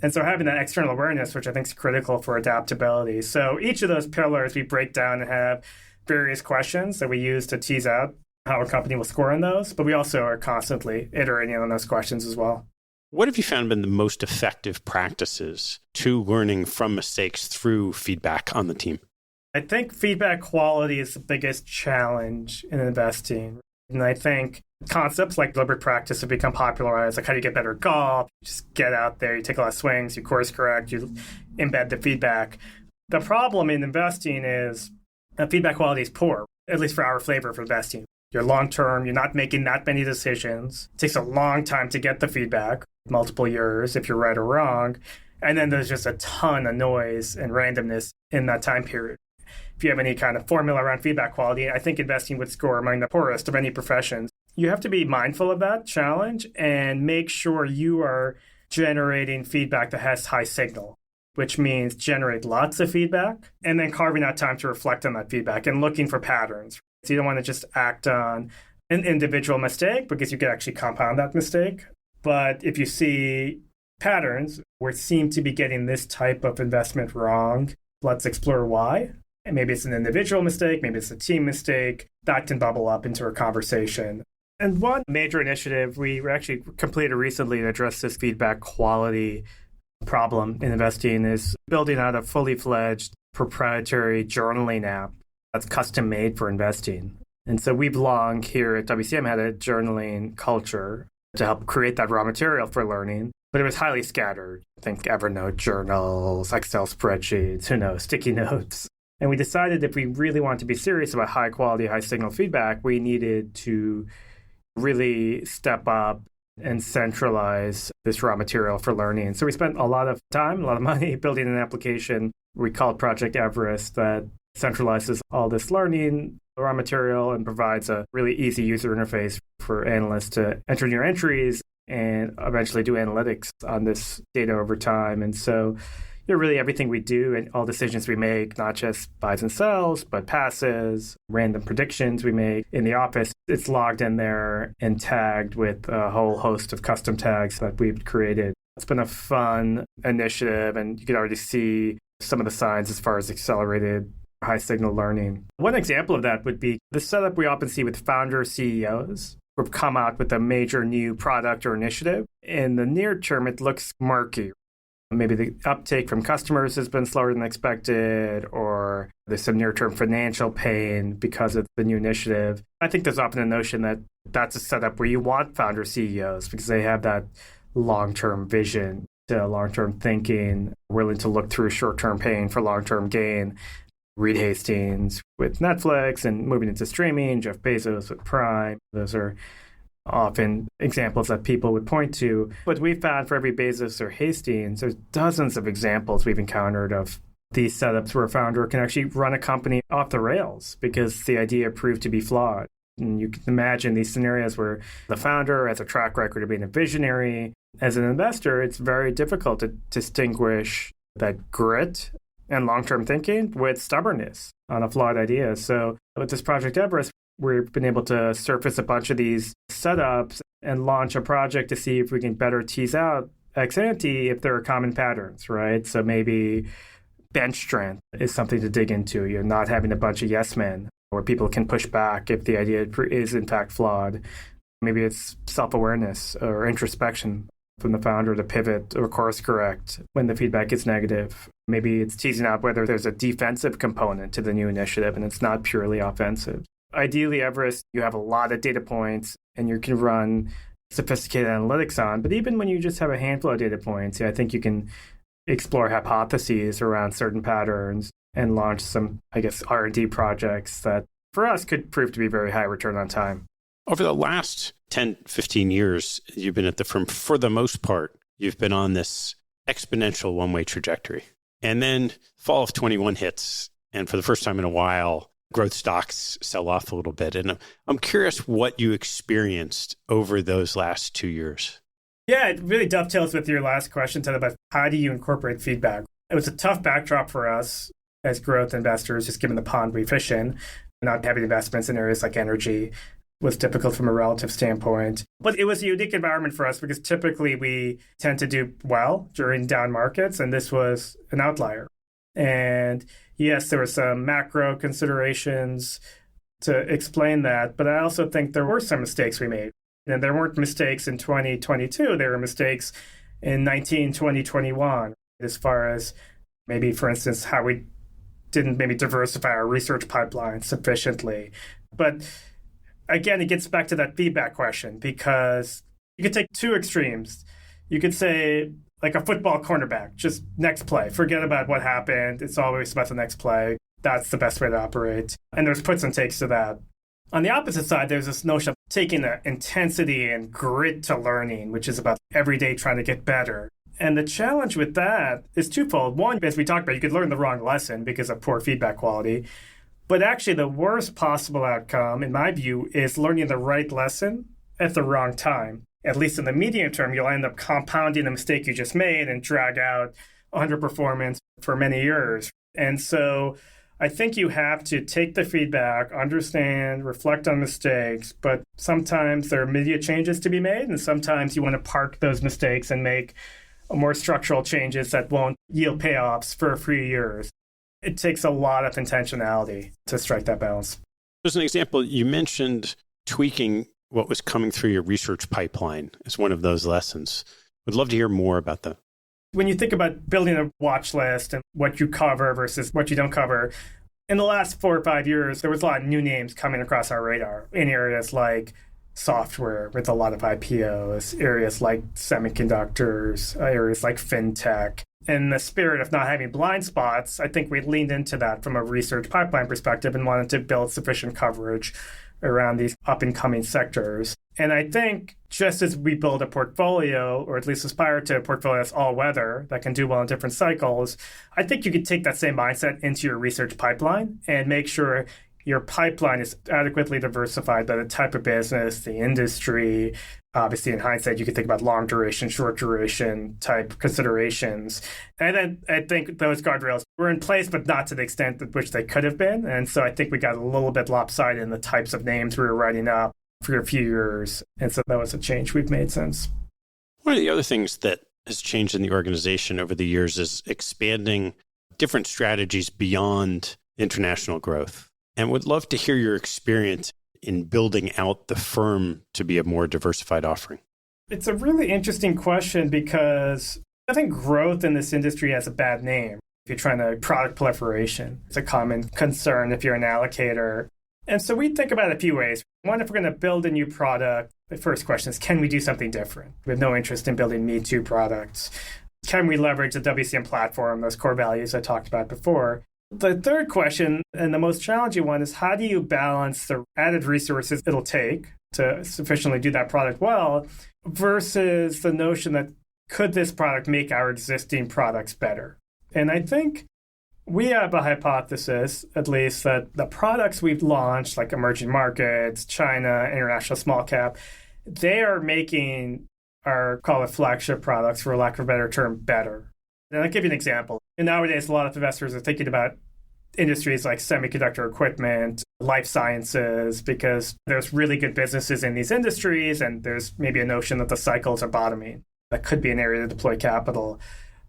And so having that external awareness, which I think is critical for adaptability. So each of those pillars we break down and have various questions that we use to tease out how a company will score on those. But we also are constantly iterating on those questions as well. What have you found been the most effective practices to learning from mistakes through feedback on the team? I think feedback quality is the biggest challenge in investing. And I think concepts like deliberate practice have become popularized, like how do you get better at golf? You just get out there, you take a lot of swings, you course correct, you embed the feedback. The problem in investing is that feedback quality is poor, at least for our flavor of investing. You're long-term, you're not making that many decisions. It takes a long time to get the feedback, multiple years if you're right or wrong. And then there's just a ton of noise and randomness in that time period. If you have any kind of formula around feedback quality, I think investing would score among the poorest of any professions. You have to be mindful of that challenge and make sure you are generating feedback that has high signal, which means generate lots of feedback and then carving out time to reflect on that feedback and looking for patterns. So you don't want to just act on an individual mistake because you could actually compound that mistake. But if you see patterns where it seems to be getting this type of investment wrong, let's explore why. And maybe it's an individual mistake, maybe it's a team mistake. That can bubble up into a conversation. And one major initiative we actually completed recently to address this feedback quality problem in investing is building out a fully fledged proprietary journaling app that's custom made for investing. And so we've long here at WCM had a journaling culture to help create that raw material for learning, but it was highly scattered. Think Evernote journals, Excel spreadsheets, sticky notes. And we decided if we really wanted to be serious about high quality, high signal feedback, we needed to really step up and centralize this raw material for learning. So we spent a lot of time, a lot of money building an application we called Project Everest that centralizes all this learning, raw material, and provides a really easy user interface for analysts to enter your entries and eventually do analytics on this data over time. And so really everything we do and all decisions we make, not just buys and sells, but passes, random predictions we make in the office, it's logged in there and tagged with a whole host of custom tags that we've created. It's been a fun initiative, and you can already see some of the signs as far as accelerated high signal learning. One example of that would be the setup we often see with founder CEOs who've come out with a major new product or initiative. In the near term, it looks murky. Maybe the uptake from customers has been slower than expected, or there's some near-term financial pain because of the new initiative. I think there's often a notion that that's a setup where you want founder CEOs because they have that long-term vision, long-term thinking, willing to look through short-term pain for long-term gain. Reed Hastings with Netflix and moving into streaming, Jeff Bezos with Prime. Those are often examples that people would point to. But we found for every Bezos or Hastings, there's dozens of examples we've encountered of these setups where a founder can actually run a company off the rails because the idea proved to be flawed. And you can imagine these scenarios where the founder has a track record of being a visionary. As an investor, it's very difficult to distinguish that grit and long-term thinking with stubbornness on a flawed idea. So with this Project Everest, we've been able to surface a bunch of these setups and launch a project to see if we can better tease out ex ante if there are common patterns, right? So maybe bench strength is something to dig into. You're not having a bunch of yes men where people can push back if the idea is in fact flawed. Maybe it's self-awareness or introspection from the founder to pivot or course correct when the feedback is negative. Maybe it's teasing out whether there's a defensive component to the new initiative and it's not purely offensive. Ideally, Everest, you have a lot of data points and you can run sophisticated analytics on. But even when you just have a handful of data points, I think you can explore hypotheses around certain patterns and launch some, R&D projects that for us could prove to be very high return on time. Over the last 10, 15 years, you've been at the firm, for the most part, you've been on this exponential one-way trajectory. And then fall of 21 hits. And for the first time in a while, growth stocks sell off a little bit. And I'm curious what you experienced over those last 2 years. Yeah, it really dovetails with your last question, Ted, about how do you incorporate feedback? It was a tough backdrop for us as growth investors, just given the pond we fish in. Not having investments in areas like energy was difficult from a relative standpoint. But it was a unique environment for us because typically we tend to do well during down markets, and this was an outlier. And yes, there were some macro considerations to explain that, but I also think there were some mistakes we made. And there weren't mistakes in 2022, there were mistakes in 2021, as far as maybe, for instance, how we didn't maybe diversify our research pipeline sufficiently. But again, it gets back to that feedback question, because you could take two extremes. You could say, like a football cornerback, just next play. Forget about what happened. It's always about the next play. That's the best way to operate. And there's puts and takes to that. On the opposite side, there's this notion of taking the intensity and grit to learning, which is about every day trying to get better. And the challenge with that is twofold. One, as we talked about, you could learn the wrong lesson because of poor feedback quality. But actually, the worst possible outcome, in my view, is learning the right lesson at the wrong time. At least in the medium term, you'll end up compounding the mistake you just made and drag out underperformance for many years. And so I think you have to take the feedback, understand, reflect on mistakes, but sometimes there are immediate changes to be made, and sometimes you want to park those mistakes and make more structural changes that won't yield payoffs for a few years. It takes a lot of intentionality to strike that balance. As an example, you mentioned tweaking what was coming through your research pipeline as one of those lessons. Would love to hear more about that. When you think about building a watch list and what you cover versus what you don't cover, in the last 4 or 5 years, there was a lot of new names coming across our radar in areas like software with a lot of IPOs, areas like semiconductors, areas like fintech. In the spirit of not having blind spots, I think we leaned into that from a research pipeline perspective and wanted to build sufficient coverage around these up-and-coming sectors. And I think just as we build a portfolio, or at least aspire to a portfolio that's all-weather, that can do well in different cycles, I think you could take that same mindset into your research pipeline and make sure your pipeline is adequately diversified by the type of business, the industry. Obviously, in hindsight, you could think about long duration, short duration type considerations. And then I think those guardrails were in place, but not to the extent at which they could have been. And so I think we got a little bit lopsided in the types of names we were writing up for a few years. And so that was a change we've made since. One of the other things that has changed in the organization over the years is expanding different strategies beyond international growth. And would love to hear your experience in building out the firm to be a more diversified offering. It's a really interesting question because I think growth in this industry has a bad name. If you're trying to product proliferation, it's a common concern if you're an allocator. And so we think about it a few ways. One, if we're going to build a new product, the first question is, can we do something different? We have no interest in building Me Too products. Can we leverage the WCM platform, those core values I talked about before? The third question, and the most challenging one, is how do you balance the added resources it'll take to sufficiently do that product well versus the notion that could this product make our existing products better? And I think we have a hypothesis, at least, that the products we've launched, like emerging markets, China, international small cap, they are making our, call it flagship products, for lack of a better term, better. And I'll give you an example. And nowadays, a lot of investors are thinking about industries like semiconductor equipment, life sciences, because there's really good businesses in these industries, and there's maybe a notion that the cycles are bottoming. That could be an area to deploy capital.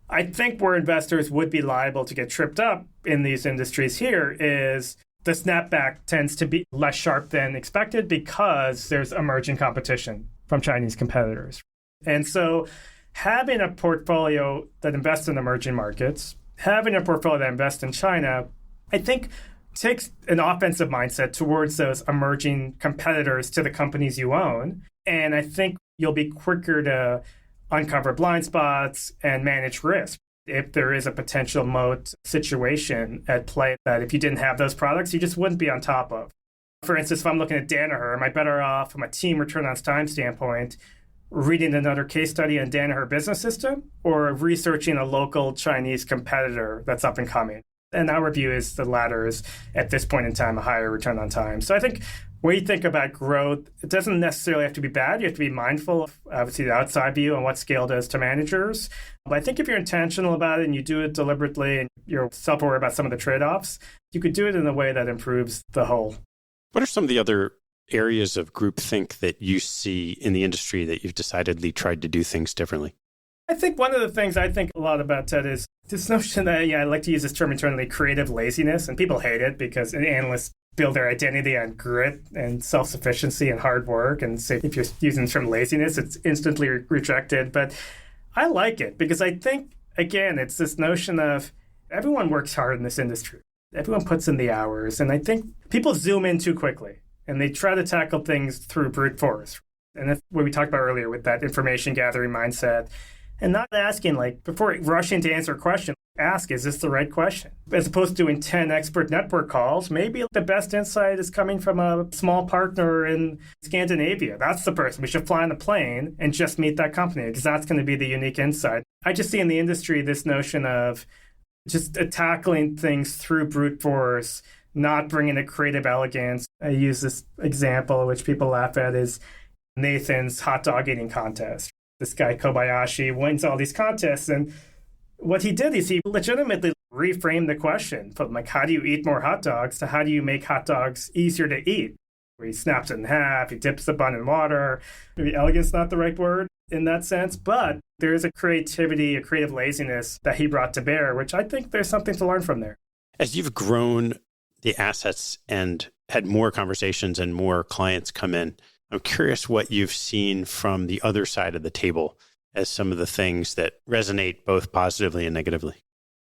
I think where investors would be liable to get tripped up in these industries here is the snapback tends to be less sharp than expected because there's emerging competition from Chinese competitors. And so having a portfolio that invests in emerging markets, having a portfolio that invests in China, I think takes an offensive mindset towards those emerging competitors to the companies you own. And I think you'll be quicker to uncover blind spots and manage risk if there is a potential moat situation at play that if you didn't have those products, you just wouldn't be on top of. For instance, if I'm looking at Danaher, am I better off from a team return on time standpoint reading another case study on Danaher Business System or researching a local Chinese competitor that's up and coming? And our view is the latter is, at this point in time, a higher return on time. So I think when you think about growth, it doesn't necessarily have to be bad. You have to be mindful of, obviously, the outside view and what scale does to managers. But I think if you're intentional about it and you do it deliberately and you're self-aware about some of the trade-offs, you could do it in a way that improves the whole. What are some of the other areas of groupthink that you see in the industry that you've decidedly tried to do things differently? I think one of the things I think a lot about, Ted, is this notion that, I like to use this term internally, creative laziness. And people hate it because analysts build their identity on grit and self-sufficiency and hard work. And so if you're using the term laziness, it's instantly rejected. But I like it because I think, again, it's this notion of everyone works hard in this industry. Everyone puts in the hours. And I think people zoom in too quickly and they try to tackle things through brute force. And that's what we talked about earlier with that information gathering mindset. And not asking, like, before rushing to answer a question, ask, is this the right question? As opposed to doing 10 expert network calls, maybe the best insight is coming from a small partner in Scandinavia. That's the person. We should fly on the plane and just meet that company because that's going to be the unique insight. I just see in the industry this notion of just tackling things through brute force, not bringing a creative elegance. I use this example, which people laugh at, is Nathan's hot dog eating contest. This guy, Kobayashi, wins all these contests. And what he did is he legitimately reframed the question from, like, how do you eat more hot dogs to how do you make hot dogs easier to eat? Where he snaps it in half, he dips the bun in water. Maybe elegance is not the right word in that sense, but there is a creativity, a creative laziness that he brought to bear, which I think there's something to learn from there. As you've grown the assets and had more conversations and more clients come in, I'm curious what you've seen from the other side of the table as some of the things that resonate both positively and negatively.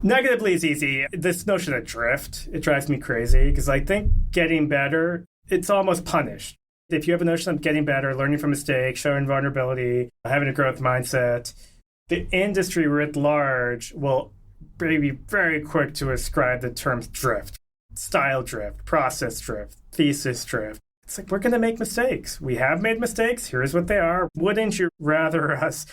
Negatively is easy. This notion of drift, it drives me crazy because I think getting better, it's almost punished. If you have a notion of getting better, learning from mistakes, showing vulnerability, having a growth mindset, the industry writ large will be very quick to ascribe the terms drift, style drift, process drift, thesis drift. It's like, we're going to make mistakes. We have made mistakes. Here's what they are. Wouldn't you rather us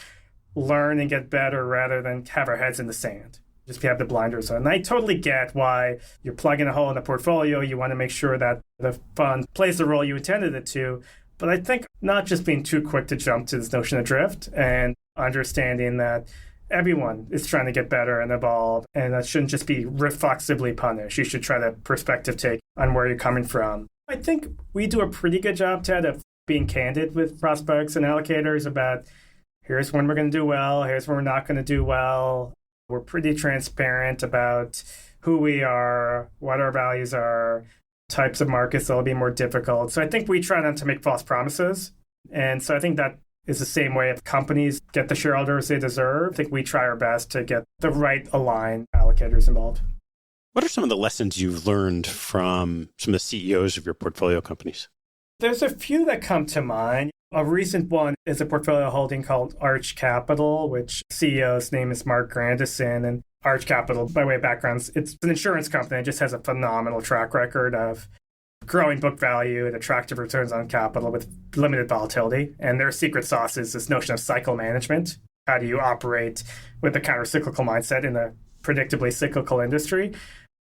learn and get better rather than have our heads in the sand? Just have the blinders on. And I totally get why you're plugging a hole in the portfolio. You want to make sure that the fund plays the role you intended it to. But I think not just being too quick to jump to this notion of drift and understanding that everyone is trying to get better and evolve. And that shouldn't just be reflexively punished. You should try to perspective take on where you're coming from. I think we do a pretty good job, Ted, of being candid with prospects and allocators about here's when we're going to do well, here's when we're not going to do well. We're pretty transparent about who we are, what our values are, types of markets that will be more difficult. So I think we try not to make false promises. And so I think that is the same way if companies get the shareholders they deserve. I think we try our best to get the right aligned allocators involved. What are some of the lessons you've learned from some of the CEOs of your portfolio companies? There's a few that come to mind. A recent one is a portfolio holding called Arch Capital, which CEO's name is Mark Grandison. And Arch Capital, by way of background, it's an insurance company that just has a phenomenal track record of growing book value and attractive returns on capital with limited volatility. And their secret sauce is this notion of cycle management. How do you operate with a counter-cyclical mindset in a predictably cyclical industry,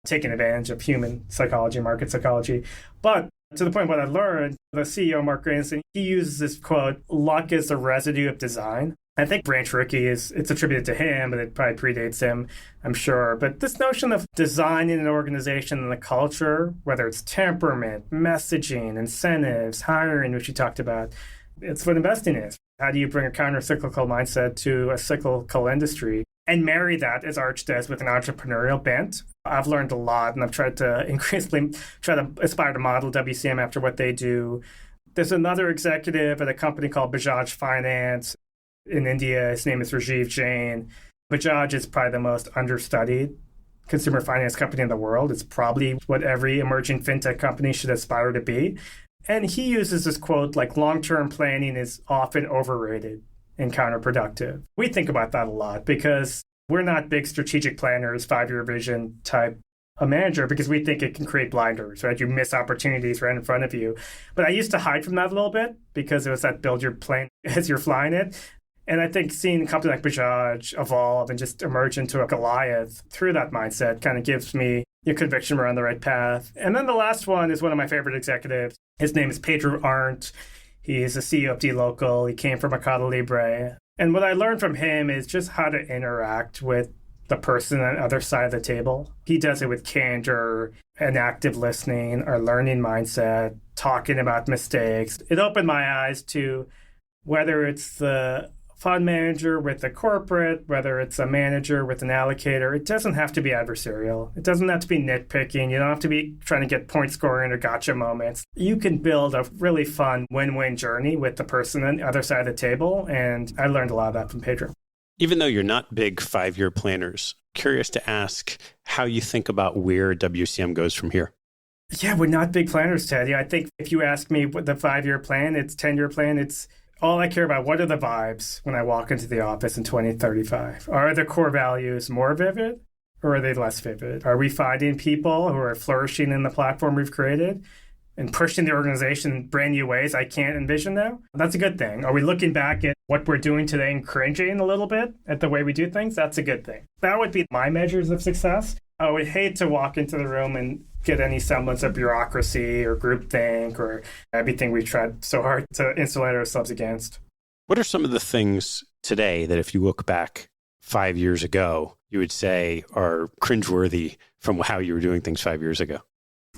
taking advantage of human psychology, market psychology. But to the point what I learned, the CEO, Mark Grandison, he uses this quote, luck is the residue of design. I think Branch Rickey it's attributed to him, but it probably predates him, I'm sure. But this notion of designing an organization and the culture, whether it's temperament, messaging, incentives, hiring, which you talked about, it's what investing is. How do you bring a counter-cyclical mindset to a cyclical industry and marry that, as Arch does, with an entrepreneurial bent? I've learned a lot, and I've tried to increasingly aspire to model WCM after what they do. There's another executive at a company called Bajaj Finance in India. His name is Rajiv Jain. Bajaj is probably the most understudied consumer finance company in the world. It's probably what every emerging fintech company should aspire to be. And he uses this quote, like, long-term planning is often overrated and counterproductive. We think about that a lot because we're not big strategic planners, 5-year vision type a manager, because we think it can create blinders, right? You miss opportunities right in front of you. But I used to hide from that a little bit because it was that build your plane as you're flying it. And I think seeing a company like Bajaj evolve and just emerge into a Goliath through that mindset kind of gives me a conviction we're on the right path. And then the last one is one of my favorite executives. His name is Pedro Arndt. He is the CEO of dLocal. He came from Mercado Libre. And what I learned from him is just how to interact with the person on the other side of the table. He does it with candor and active listening, our learning mindset, talking about mistakes. It opened my eyes to whether it's the fund manager with a corporate, whether it's a manager with an allocator, it doesn't have to be adversarial. It doesn't have to be nitpicking. You don't have to be trying to get point scoring or gotcha moments. You can build a really fun win-win journey with the person on the other side of the table. And I learned a lot of that from Pedro. Even though you're not big 5-year planners, curious to ask how you think about where WCM goes from here. Yeah, we're not big planners, Ted. Yeah, I think if you ask me what the 5-year plan, it's 10-year plan, it's all I care about. What are the vibes when I walk into the office in 2035? Are the core values more vivid or are they less vivid? Are we finding people who are flourishing in the platform we've created and pushing the organization in brand new ways I can't envision now? That's a good thing. Are we looking back at what we're doing today and cringing a little bit at the way we do things? That's a good thing. That would be my measures of success. I would hate to walk into the room and get any semblance of bureaucracy or groupthink or everything we tried so hard to insulate ourselves against. What are some of the things today that if you look back 5 years ago, you would say are cringeworthy from how you were doing things 5 years ago?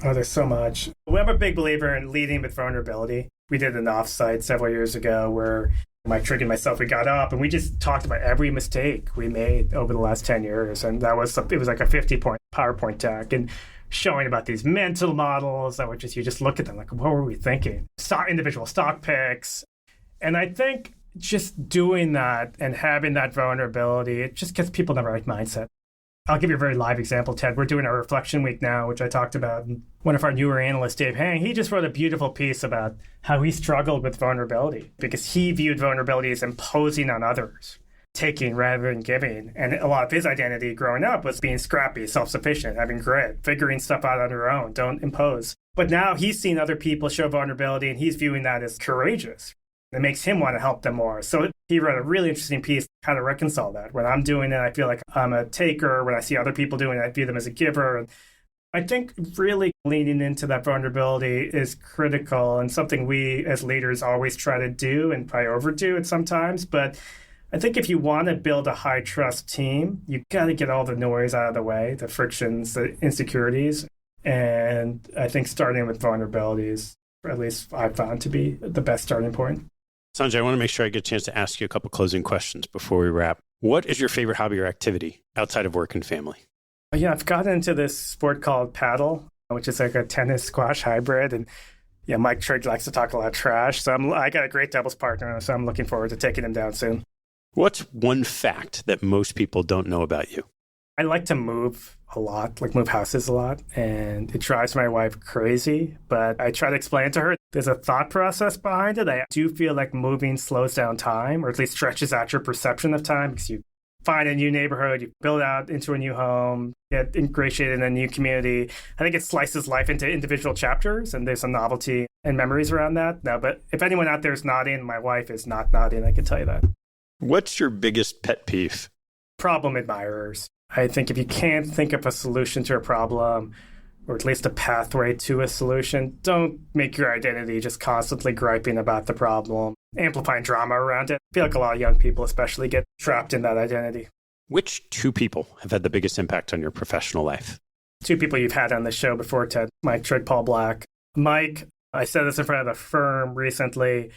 Oh, there's so much. I'm a big believer in leading with vulnerability. We did an offsite several years ago where Mike Trigg and myself, we got up and we just talked about every mistake we made over the last 10 years. And it was like a 50-point PowerPoint deck and showing about these mental models that were just, you just look at them like, what were we thinking? Individual stock picks. And I think just doing that and having that vulnerability, it just gets people in the right mindset. I'll give you a very live example, Ted. We're doing our reflection week now, which I talked about. And one of our newer analysts, Dave Hang, he just wrote a beautiful piece about how he struggled with vulnerability because he viewed vulnerability as imposing on others, taking rather than giving. And a lot of his identity growing up was being scrappy, self-sufficient, having grit, figuring stuff out on your own, don't impose. But now he's seen other people show vulnerability and he's viewing that as courageous. It makes him want to help them more. So he wrote a really interesting piece how to reconcile that. When I'm doing it, I feel like I'm a taker. When I see other people doing it, I view them as a giver. And I think really leaning into that vulnerability is critical and something we as leaders always try to do and probably overdo it sometimes. But I think if you want to build a high trust team, you got to get all the noise out of the way, the frictions, the insecurities. And I think starting with vulnerabilities, at least I've found to be the best starting point. Sanjay, I want to make sure I get a chance to ask you a couple closing questions before we wrap. What is your favorite hobby or activity outside of work and family? Yeah, I've gotten into this sport called paddle, which is like a tennis squash hybrid. And Yeah, Mike Trigg likes to talk a lot of trash. So I got a great doubles partner, so I'm looking forward to taking him down soon. What's one fact that most people don't know about you? I like to move a lot, like move houses a lot, and it drives my wife crazy. But I try to explain to her there's a thought process behind it. I do feel like moving slows down time, or at least stretches out your perception of time, because you find a new neighborhood, you build out into a new home, get ingratiated in a new community. I think it slices life into individual chapters, and there's a novelty and memories around that. No, but if anyone out there is nodding, my wife is not nodding, I can tell you that. What's your biggest pet peeve? Problem admirers. I think if you can't think of a solution to a problem, or at least a pathway to a solution, don't make your identity just constantly griping about the problem, amplifying drama around it. I feel like a lot of young people especially get trapped in that identity. Which two people have had the biggest impact on your professional life? Two people you've had on the show before, Ted, Mike Trigg, Paul Black. Mike, I said this in front of the firm recently.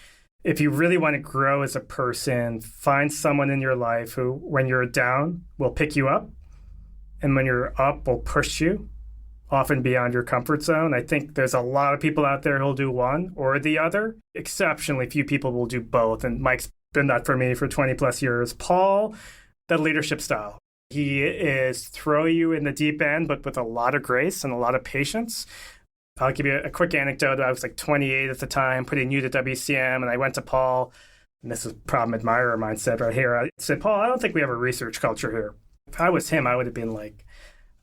If you really want to grow as a person, find someone in your life who, when you're down, will pick you up. And when you're up, will push you, often beyond your comfort zone. I think there's a lot of people out there who'll do one or the other. Exceptionally few people will do both. And Mike's been that for me for 20 plus years. Paul, that leadership style. He is throw you in the deep end, but with a lot of grace and a lot of patience. I'll give you a quick anecdote. I was like 28 at the time, pretty new to WCM, and I went to Paul, and this is problem admirer mindset right here. I said, Paul, I don't think we have a research culture here. If I was him, I would have been like,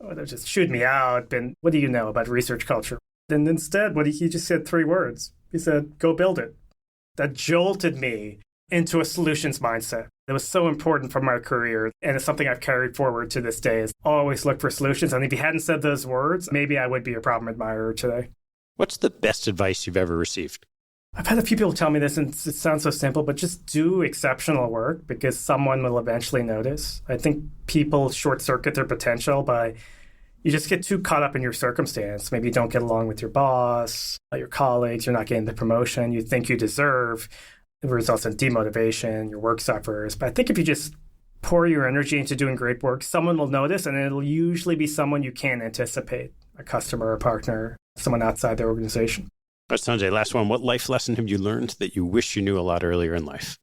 oh, they'll just shoot me out. Been, what do you know about research culture? And instead, he just said 3 words. He said, go build it. That jolted me into a solutions mindset. It was so important for my career, and it's something I've carried forward to this day, is always look for solutions. And if he hadn't said those words, maybe I would be a problem admirer today. What's the best advice you've ever received? I've had a few people tell me this, and it sounds so simple, but just do exceptional work because someone will eventually notice. I think people short-circuit their potential by, you just get too caught up in your circumstance. Maybe you don't get along with your boss, your colleagues, you're not getting the promotion you think you deserve. It results in demotivation, your work suffers. But I think if you just pour your energy into doing great work, someone will notice, and it'll usually be someone you can't anticipate, a customer, a partner, someone outside their organization. Sanjay, last one. What life lesson have you learned that you wish you knew a lot earlier in life?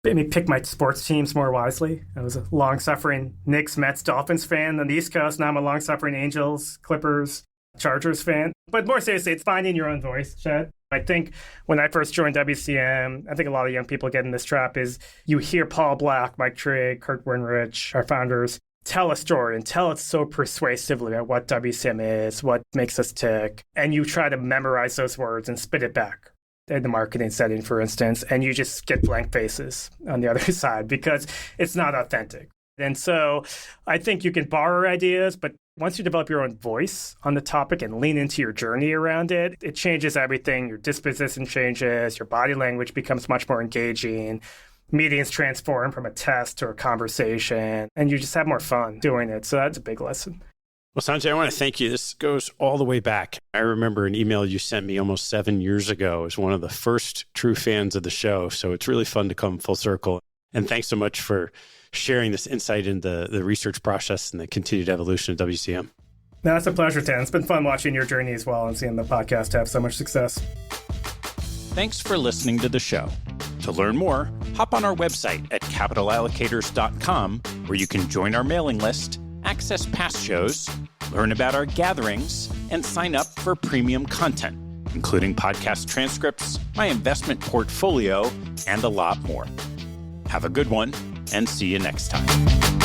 Made me pick my sports teams more wisely. I was a long-suffering Knicks, Mets, Dolphins fan on the East Coast. Now I'm a long-suffering Angels, Clippers, Chargers fan. But more seriously, it's finding your own voice, Chad. I think when I first joined WCM, I think a lot of young people get in this trap is you hear Paul Black, Mike Trigg, Kurt Winrich, our founders, tell a story and tell it so persuasively about what WCM is, what makes us tick. And you try to memorize those words and spit it back in the marketing setting, for instance, and you just get blank faces on the other side because it's not authentic. And so I think you can borrow ideas, but once you develop your own voice on the topic and lean into your journey around it, it changes everything. Your disposition changes, your body language becomes much more engaging. Meetings transform from a test to a conversation, and you just have more fun doing it. So that's a big lesson. Well, Sanjay, I want to thank you. This goes all the way back. I remember an email you sent me almost 7 years ago as one of the first true fans of the show. So it's really fun to come full circle. And thanks so much for sharing this insight into the research process and the continued evolution of WCM. No, it's a pleasure, Tan. It's been fun watching your journey as well and seeing the podcast have so much success. Thanks for listening to the show. To learn more, hop on our website at capitalallocators.com, where you can join our mailing list, access past shows, learn about our gatherings, and sign up for premium content, including podcast transcripts, my investment portfolio, and a lot more. Have a good one, and see you next time.